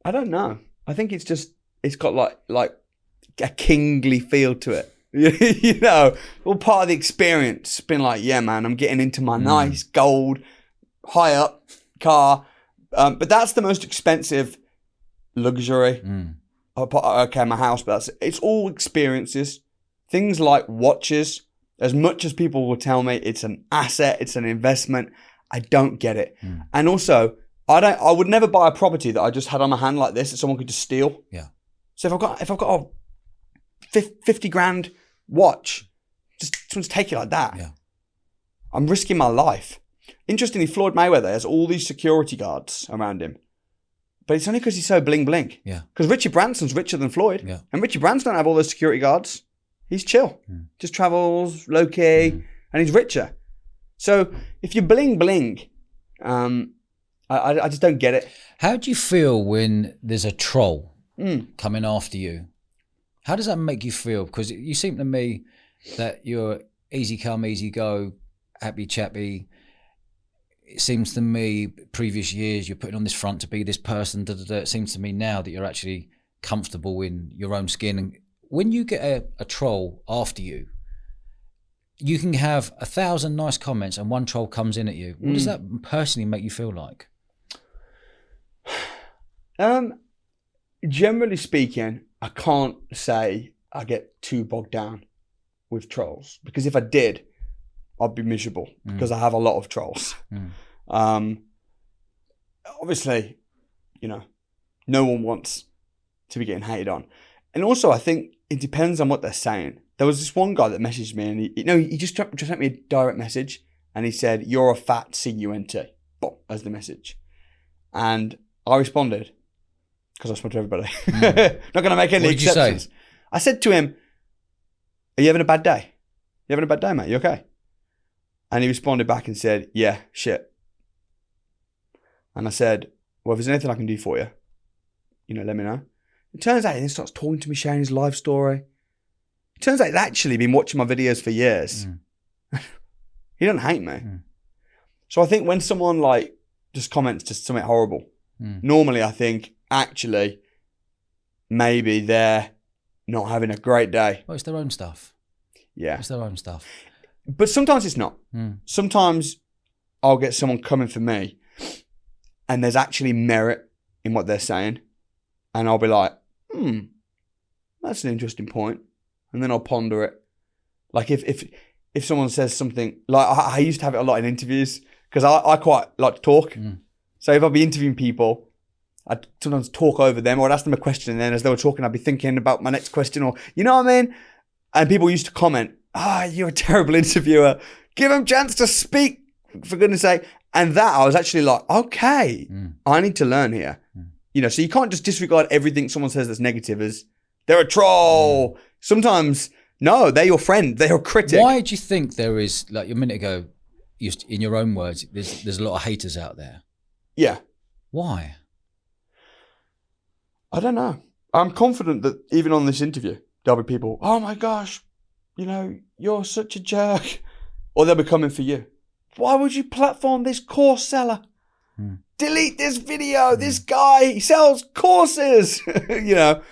don't know. I think it's got like a kingly feel to it. You know, all part of the experience. Been like, yeah, man, I'm getting into my nice gold, high up car. But that's the most expensive luxury. Okay, my house, but it's all experiences. Things like watches. As much as people will tell me it's an asset, it's an investment, I don't get it. And also, I would never buy a property that I just had on my hand like this that someone could just steal. Yeah. So if I've got a 50 grand watch, just someone's take it like that. Yeah. I'm risking my life. Interestingly, Floyd Mayweather has all these security guards around him. But it's only because he's so bling bling. Yeah. Because Richard Branson's richer than Floyd. Yeah. And Richard Branson don't have all those security guards. He's chill. Just travels, low key, and he's richer. So if you're bling bling, I just don't get it. How do you feel when there's a troll coming after you? How does that make you feel? Because you seem to me that you're easy come, easy go, happy chappy. It seems to me previous years you're putting on this front to be this person. It seems to me now that you're actually comfortable in your own skin. And when you get a troll after you, you can have 1,000 nice comments and one troll comes in at you. What does that personally make you feel like? Generally speaking, I can't say I get too bogged down with trolls, because if I did, I'd be miserable because I have a lot of trolls. Obviously, you know, no one wants to be getting hated on. And also, I think it depends on what they're saying. There was this one guy that messaged me, and he just sent me a direct message, and he said, "You're a fat cunt." Boom, as the message. And I responded, because I respond to everybody. Not going to make any exceptions. What did you say? I said to him, "Are you having a bad day? You having a bad day, mate? You okay?" And he responded back and said, "Yeah, shit." And I said, "Well, if there's anything I can do for you, let me know." It turns out he then starts talking to me, sharing his life story. It turns out he's actually been watching my videos for years. He doesn't hate me. So I think when someone just comments just something horrible, normally I think actually maybe they're not having a great day. Well, it's their own stuff. Yeah. It's their own stuff. But sometimes it's not. Sometimes I'll get someone coming for me and there's actually merit in what they're saying. And I'll be like, that's an interesting point. And then I'll ponder it. Like if someone says something, like I used to have it a lot in interviews because I quite like to talk. So if I'd be interviewing people, I'd sometimes talk over them, or I'd ask them a question, and then as they were talking, I'd be thinking about my next question, or you know what I mean? And people used to comment, "You're a terrible interviewer. Give them a chance to speak, for goodness sake." And that I was actually like, okay, I need to learn here. So you can't just disregard everything someone says that's negative as they're a troll. Sometimes, no, they're your friend. They're your critic. Why do you think there is, like a minute ago, in your own words, there's a lot of haters out there? Yeah. Why? I don't know. I'm confident that even on this interview, there'll be people, "Oh my gosh, you're such a jerk." Or they'll be coming for you. "Why would you platform this course seller? Delete this video. This guy, he sells courses." But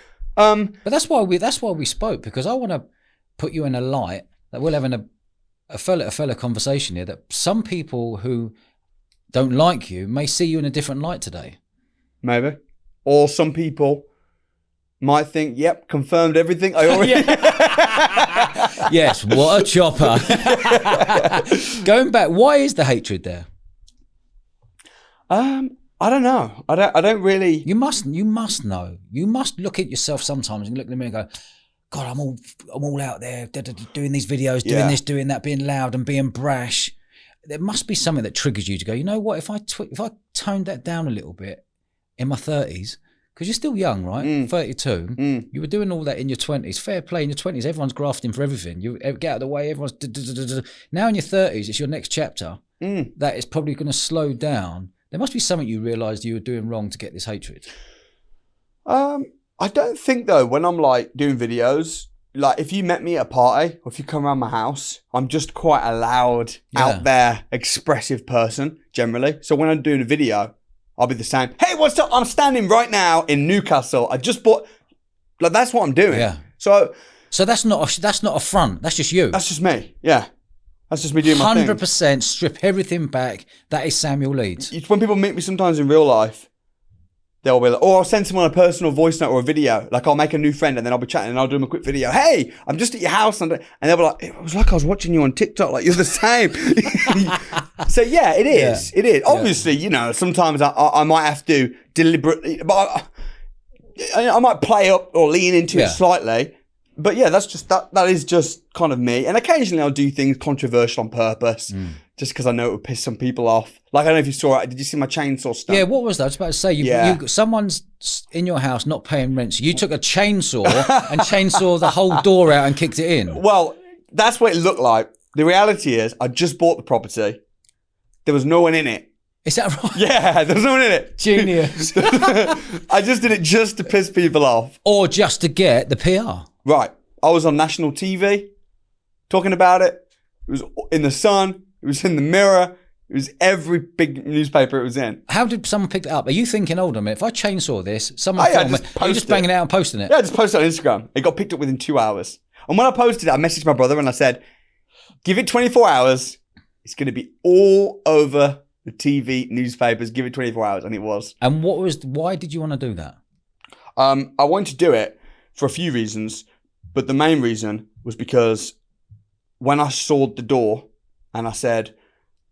that's why we spoke, because I want to put you in a light that we're having a fellow conversation here, that some people who don't like you may see you in a different light today. Maybe. Or some people might think, "Yep, confirmed everything I already..." Yes, what a chopper. Going back, why is the hatred there? I don't know. I don't really. You must know. You must look at yourself sometimes and look at me and go, God, I'm all out there doing these videos, doing this, doing that, being loud and being brash. There must be something that triggers you to go, you know what, if I toned that down a little bit in my 30s, because you're still young, right? 32. You were doing all that in your 20s. Fair play, in your 20s, everyone's grafting for everything. You get out of the way, everyone's... Now in your 30s, it's your next chapter. That is probably going to slow down. There must be something you realised you were doing wrong to get this hatred. I don't think, though, when I'm, like, doing videos, like, if you met me at a party or if you come around my house, I'm just quite a loud, out there, expressive person, generally. So when I'm doing a video, I'll be the same. Hey, what's up? I'm standing right now in Newcastle. I just bought... Like, that's what I'm doing. Yeah. So that's not a front. That's just you. That's just me. Yeah. That's just me doing my thing. 100% strip everything back. That is Samuel Leeds. It's when people meet me sometimes in real life, they'll be like, or I'll send someone a personal voice note or a video. Like, I'll make a new friend and then I'll be chatting and I'll do them a quick video. Hey, I'm just at your house. And they'll be like, it was like I was watching you on TikTok. Like, you're the same. So, yeah, it is. Yeah. It is. Obviously, you know, sometimes I might have to deliberately, but I might play up or lean into it slightly. But yeah, that's just, that is just kind of me. And occasionally I'll do things controversial on purpose. Just because I know it would piss some people off. Like, I don't know if you saw it. Did you see my chainsaw stuff? Yeah, what was that? I was about to say, someone's in your house not paying rent. So you took a chainsaw and chainsaw the whole door out and kicked it in. Well, that's what it looked like. The reality is, I just bought the property. There was no one in it. Is that right? Yeah, there was no one in it. Genius. I just did it just to piss people off. Or just to get the PR. Right. I was on national TV talking about it. It was in the Sun. It was in the Mirror. It was every big newspaper it was in. How did someone pick it up? Are you thinking, hold on a minute, if I chainsaw this, someone film it, are you just banging it out and posting it? Yeah, I just posted it on Instagram. It got picked up within 2 hours. And when I posted it, I messaged my brother and I said, give it 24 hours. It's going to be all over the TV, newspapers. Give it 24 hours. And it was. And why did you want to do that? I wanted to do it for a few reasons. But the main reason was because when I sawed the door, and I said,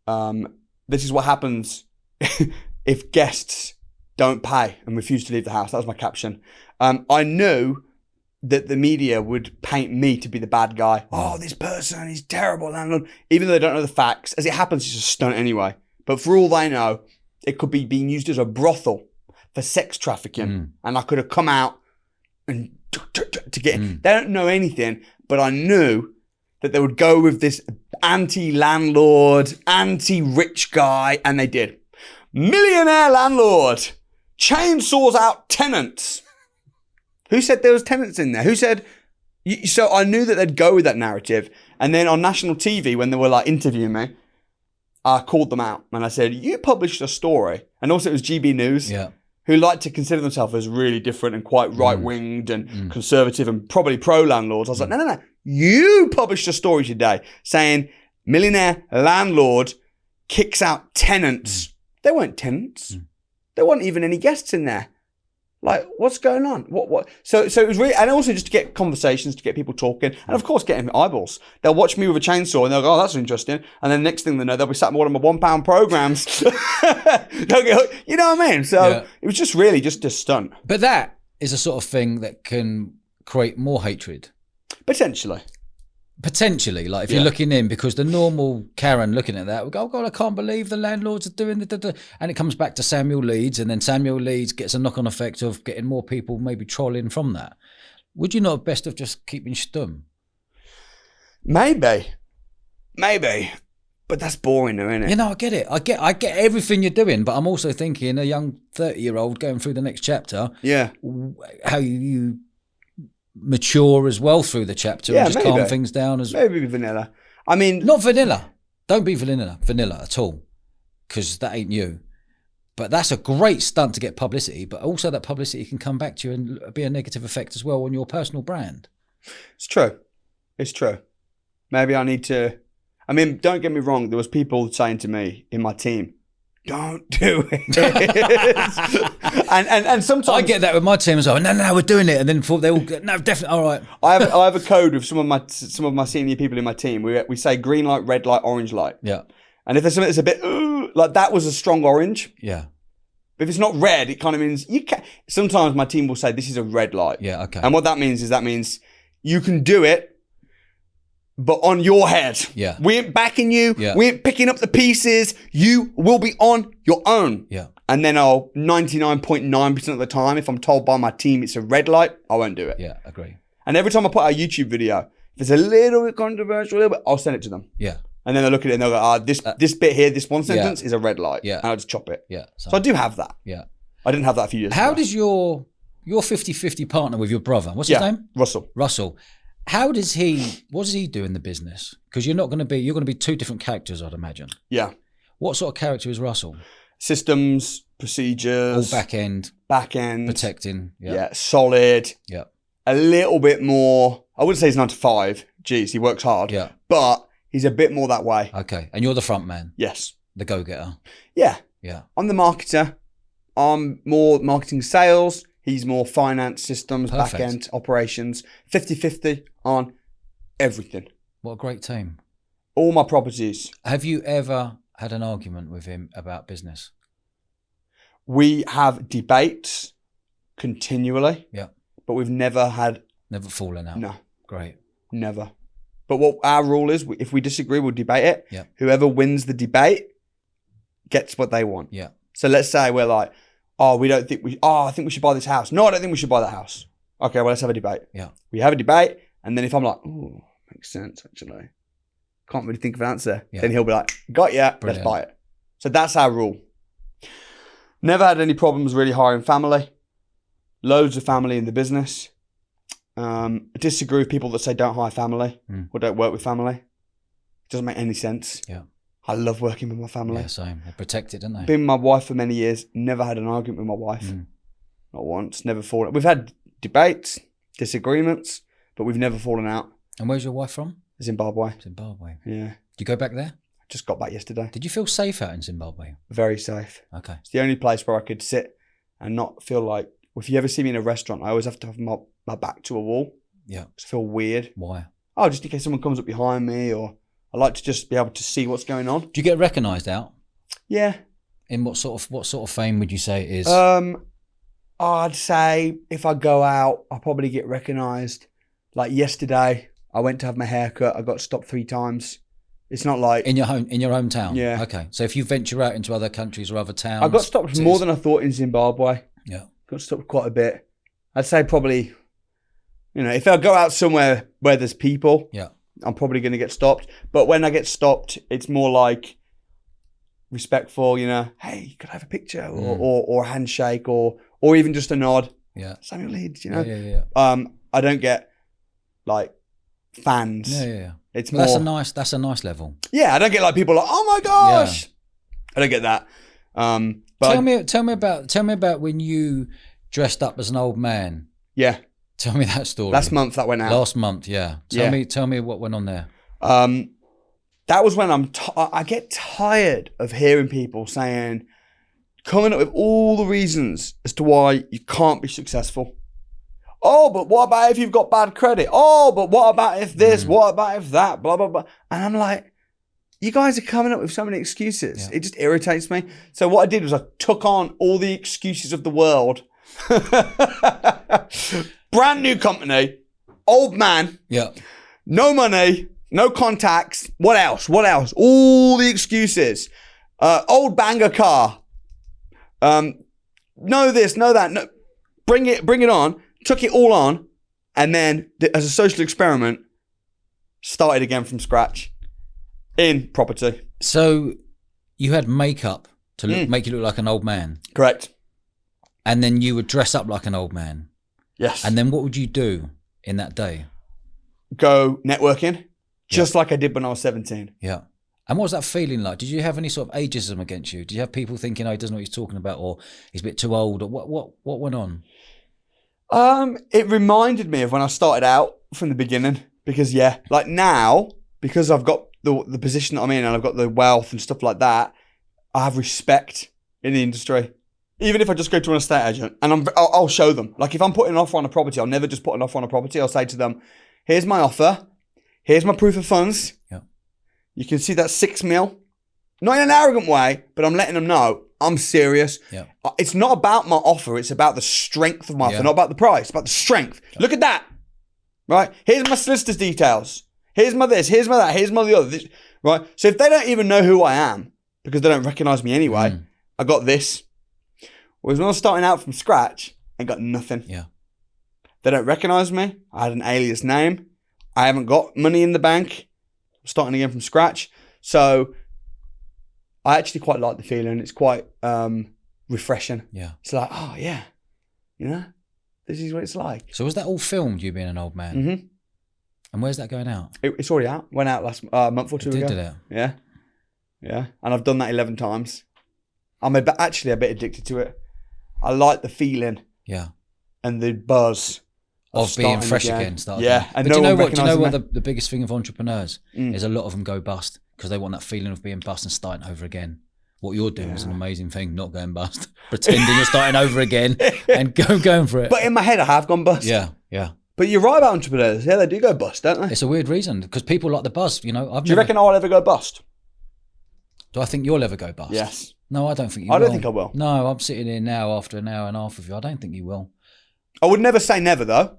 this is what happens if guests don't pay and refuse to leave the house. That was my caption. I knew that the media would paint me to be the bad guy. Oh, this person, he's terrible landlord. Even though they don't know the facts. As it happens, it's a stunt anyway. But for all they know, it could be being used as a brothel for sex trafficking. And I could have come out and to get in. They don't know anything, but I knew that they would go with this anti-landlord, anti-rich guy, and they did. Millionaire landlord chainsaws out tenants. Who said there was tenants in there? Who said... So I knew that they'd go with that narrative. And then on national TV, when they were like interviewing me, I called them out and I said, you published a story. And also it was GB News. Yeah. Who like to consider themselves as really different and quite right-winged and conservative and probably pro-landlords. I was like, no. You published a story today saying millionaire landlord kicks out tenants. They weren't tenants. There weren't even any guests in there. Like, what's going on? What? So it was really, and also just to get conversations, to get people talking, and of course getting eyeballs. They'll watch me with a chainsaw and they'll go, oh, that's interesting. And then next thing they know, they'll be sat in one of my £1 programs. They'll get hooked. You know what I mean? So it was just really just a stunt. But that is a sort of thing that can create more hatred. Potentially, like if you're looking in, because the normal Karen looking at that will go, oh God, I can't believe the landlords are doing the. And it comes back to Samuel Leeds, and then Samuel Leeds gets a knock-on effect of getting more people maybe trolling from that. Would you not best of just keeping stum? Maybe. But that's boring though, isn't it? You know, I get it. I get everything you're doing, but I'm also thinking a young 30-year-old going through the next chapter. Yeah. How you mature as well through the chapter and just calm things down as maybe vanilla. I mean, not vanilla. Don't be vanilla at all, because that ain't you. But that's a great stunt to get publicity, but also that publicity can come back to you and be a negative effect as well on your personal brand. It's true. Maybe I need to. I mean, don't get me wrong. There was people saying to me in my team, don't do it. and sometimes I get that with my team as well. No, we're doing it, and then they all go, no, definitely, all right. I have a code with some of my senior people in my team. We say green light, red light, orange light. Yeah. And if there's something that's a bit like that was a strong orange. Yeah. If it's not red, it kind of means you can. Sometimes my team will say this is a red light. Yeah. Okay. And what that means you can do it, but on your head. Yeah. We ain't backing you. Yeah. We ain't picking up the pieces. You will be on your own. Yeah. And then 99.9% of the time, if I'm told by my team it's a red light, I won't do it. Yeah, agree. And every time I put out a YouTube video, if it's a little bit controversial, I'll send it to them. Yeah. And then they'll look at it and they'll go, this bit here, this one sentence is a red light. Yeah. And I'll just chop it. Yeah. So I do have that. Yeah. I didn't have that a few years ago. How does your 50-50 partner with your brother, what's his name? Russell. What does he do in the business? Because you're going to be two different characters, I'd imagine. Yeah. What sort of character is Russell? Systems, procedures. All back end. Protecting. Yeah. Solid. Yeah. A little bit more, I wouldn't say he's 9 to 5. Jeez, he works hard. Yeah. But he's a bit more that way. Okay. And you're the front man? Yes. The go-getter? Yeah. Yeah. I'm the marketer. I'm more marketing sales. He's more finance, systems, Perfect. back-end, operations. 50-50 on everything. What a great team. All my properties. Have you ever had an argument with him about business? We have debates continually. Yeah. But we've never fallen out? No. Great. Never. But what our rule is, if we disagree, we'll debate it. Yeah. Whoever wins the debate gets what they want. Yeah. So let's say we're like, I think we should buy this house. No, I don't think we should buy that house. Okay, well, let's have a debate. Yeah. We have a debate, and then if I'm like, oh, makes sense, actually. Can't really think of an answer. Yeah. Then he'll be like, got ya, let's buy it. So that's our rule. Never had any problems really hiring family. Loads of family in the business. I disagree with people that say don't hire family or don't work with family. It doesn't make any sense. Yeah. I love working with my family. Yeah, same. They protect it, don't they? Been with my wife for many years. Never had an argument with my wife. Not once. Never fallen. We've had debates, disagreements, but we've never fallen out. And where's your wife from? Zimbabwe. Yeah. Did you go back there? Just got back yesterday. Did you feel safe out in Zimbabwe? Very safe. Okay. It's the only place where I could sit and not feel like, if you ever see me in a restaurant, I always have to have my back to a wall. Yeah. I feel weird. Why? Oh, just in case someone comes up behind me, or I like to just be able to see what's going on. Do you get recognised out? Yeah. In what sort of fame would you say it is? I'd say if I go out, I'll probably get recognised. Like yesterday, I went to have my hair cut. I got stopped 3 times. It's not like in your hometown. Yeah. Okay. So if you venture out into other countries or other towns, I got stopped more than I thought in Zimbabwe. Yeah. Got stopped quite a bit. I'd say probably, if I go out somewhere where there's people, yeah, I'm probably going to get stopped. But when I get stopped, it's more like respectful, hey, could I have a picture or a handshake or even just a nod. Yeah. Samuel Leeds, Yeah. I don't get like fans. Yeah. It's well, more. That's a nice level. Yeah, I don't get like people like, oh my gosh. Yeah. I don't get that. But tell me about when you dressed up as an old man. Yeah. Tell me that story. Last month that went out. Last month, yeah. Tell me what went on there. That was when I get tired of hearing people coming up with all the reasons as to why you can't be successful. Oh, but what about if you've got bad credit? Oh, but what about if this? What about if that? Blah, blah, blah. And I'm like, you guys are coming up with so many excuses. Yeah. It just irritates me. So what I did was I took on all the excuses of the world. Brand new company, old man, no money, no contacts. What else? All the excuses. Old banger car. No this, no that. No. Bring it on. Took it all on, and then as a social experiment, started again from scratch in property. So you had makeup to make you look like an old man. Correct. And then you would dress up like an old man. Yes. And then what would you do in that day? Go networking, just like I did when I was 17. Yeah. And what was that feeling like? Did you have any sort of ageism against you? Did you have people thinking, oh, he doesn't know what he's talking about, or he's a bit too old, or what went on? It reminded me of when I started out from the beginning, because like now, because I've got the position that I'm in and I've got the wealth and stuff like that, I have respect in the industry. Even if I just go to an estate agent and I'll show them. Like if I'm putting an offer on a property, I'll never just put an offer on a property. I'll say to them, here's my offer. Here's my proof of funds. Yeah. You can see that 6 mil. Not in an arrogant way, but I'm letting them know I'm serious. Yeah. It's not about my offer. It's about the strength of my offer, not about the price, it's about the strength. Yeah. Look at that. right? Here's my solicitor's details. Here's my this, here's my that, here's my the other, this, right? So if they don't even know who I am, because they don't recognise me anyway, I got this. Whereas when I was starting out from scratch, I got nothing. Yeah. They don't recognise me. I had an alias name. I haven't got money in the bank. I'm starting again from scratch. So I actually quite like the feeling. It's quite refreshing. Yeah. It's like, oh yeah, you know, this is what it's like. So was that all filmed, you being an old man? Mm-hmm. And where's that going out? It's already out. Went out last month or two ago. Did it? Yeah. Yeah. And I've done that 11 times. I'm actually a bit addicted to it. I like the feeling. Yeah. And the buzz of being fresh again. Yeah. And but do you know what the biggest thing of entrepreneurs is? A lot of them go bust because they want that feeling of being bust and starting over again. What you're doing is an amazing thing, not going bust. Pretending you're starting over again and going for it. But in my head, I have gone bust. Yeah, yeah. But you're right about entrepreneurs. Yeah, they do go bust, don't they? It's a weird reason because people like the buzz, you know. Do you reckon I'll ever go bust? Do I think you'll ever go bust? Yes. No, I don't think you will. I don't think I will. No, I'm sitting here now after an hour and a half of you. I don't think you will. I would never say never, though.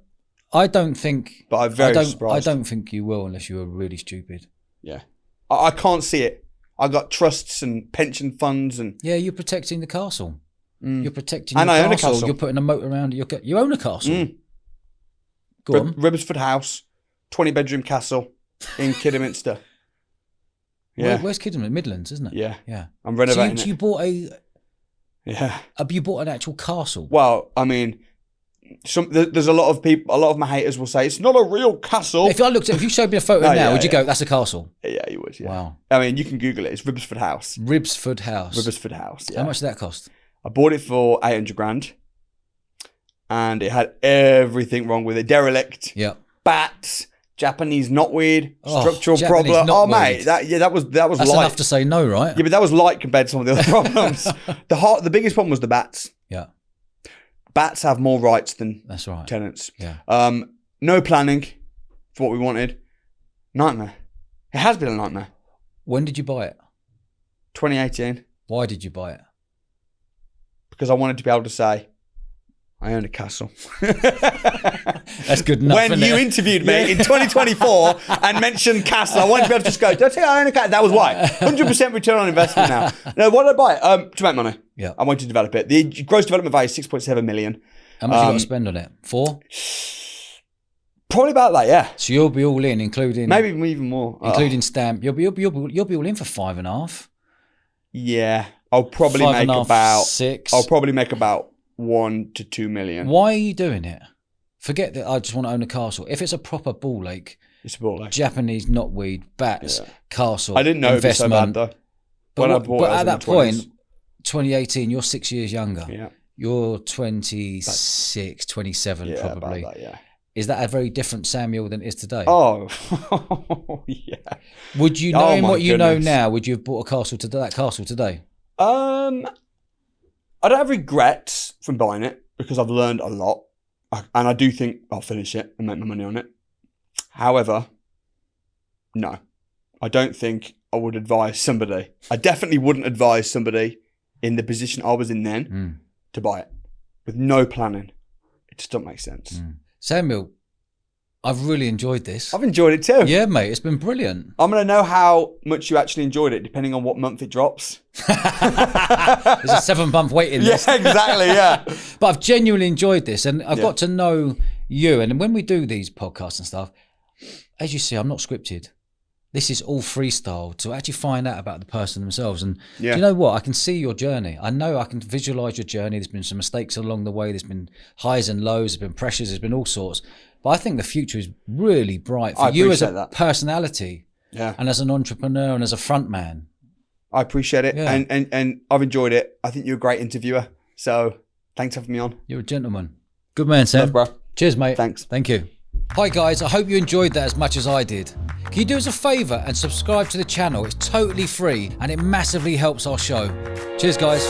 I don't think... But I'm very surprised. I don't think you will unless you are really stupid. Yeah. I can't see it. I got trusts and pension funds and... Yeah, you're protecting the castle. You're protecting your and I own a castle. You're putting a moat around it. You own a castle. Go on. Ribbersford House, 20-bedroom castle in Kidderminster. Yeah. Where's Kidderminster? Midlands, isn't it? Yeah. Yeah. I'm renovating so it. you bought a... Yeah. You bought an actual castle? Well, I mean... there's a lot of people. A lot of my haters will say it's not a real castle. If you showed me a photo now, would you go, "That's a castle"? Yeah, you would. Yeah. Wow. I mean, you can Google it. It's Ribbersford House. Ribbersford House. Ribbersford House. Yeah. How much did that cost? I bought it for 800 grand, and it had everything wrong with it. Derelict. Yeah. Bats. Japanese knotweed. Structural Japanese problem. knotweed. Oh mate, that was That's light. enough to say no, right? Yeah, but that was light compared to some of the other problems. The biggest problem was the bats. Yeah. Bats have more rights than That's right. tenants. Yeah. No planning for what we wanted. Nightmare. It has been a nightmare. When did you buy it? 2018. Why did you buy it? Because I wanted to be able to say, I own a castle. That's good enough. When you interviewed me in 2024 and mentioned castle, I wanted to be able to just go, did I say I own a castle? That was why. 100% return on investment now. No, what did I buy? To make money. Yeah. I wanted to develop it. The gross development value is 6.7 million. How much you got to spend on it? 4? Probably about that, yeah. So you'll be all in, including... Maybe even more. Including stamp. You'll be all in for 5.5. Yeah. I'll probably make about... 6. I'll probably make about 1 to 2 million. Why are you doing it? Forget that I just want to own a castle. If it's a proper ball lake, it's a ball lake. Japanese knotweed, bats, castle, I didn't know it was so bad though. But at that point, 2018, you're 6 years younger. Yeah. You're 26, 27 probably. About that, yeah. Is that a very different Samuel than it is today? Oh, yeah. Would you, knowing what you know now, would you have bought that castle today? I don't have regrets from buying it because I've learned a lot. And I do think I'll finish it and make my money on it. However, no. I don't think I would advise somebody. I definitely wouldn't advise somebody in the position I was in then to buy it. With no planning. It just doesn't make sense. Samuel, I've really enjoyed this. I've enjoyed it too. Yeah, mate. It's been brilliant. I'm going to know how much you actually enjoyed it depending on what month it drops. There's a 7-month waiting list. Yeah, exactly, yeah. But I've genuinely enjoyed this and I've got to know you. And when we do these podcasts and stuff, as you see, I'm not scripted. This is all freestyle to actually find out about the person themselves. And do you know what? I can see your journey. I know I can visualize your journey. There's been some mistakes along the way. There's been highs and lows. There's been pressures. There's been all sorts. But I think the future is really bright for you as a personality and as an entrepreneur and as a front man. I appreciate it. Yeah. And I've enjoyed it. I think you're a great interviewer. So thanks for having me on. You're a gentleman. Good man, Sam. Love, bro. Cheers, mate. Thanks. Thank you. Hi guys, I hope you enjoyed that as much as I did. Can you do us a favour and subscribe to the channel? It's totally free and it massively helps our show. Cheers guys.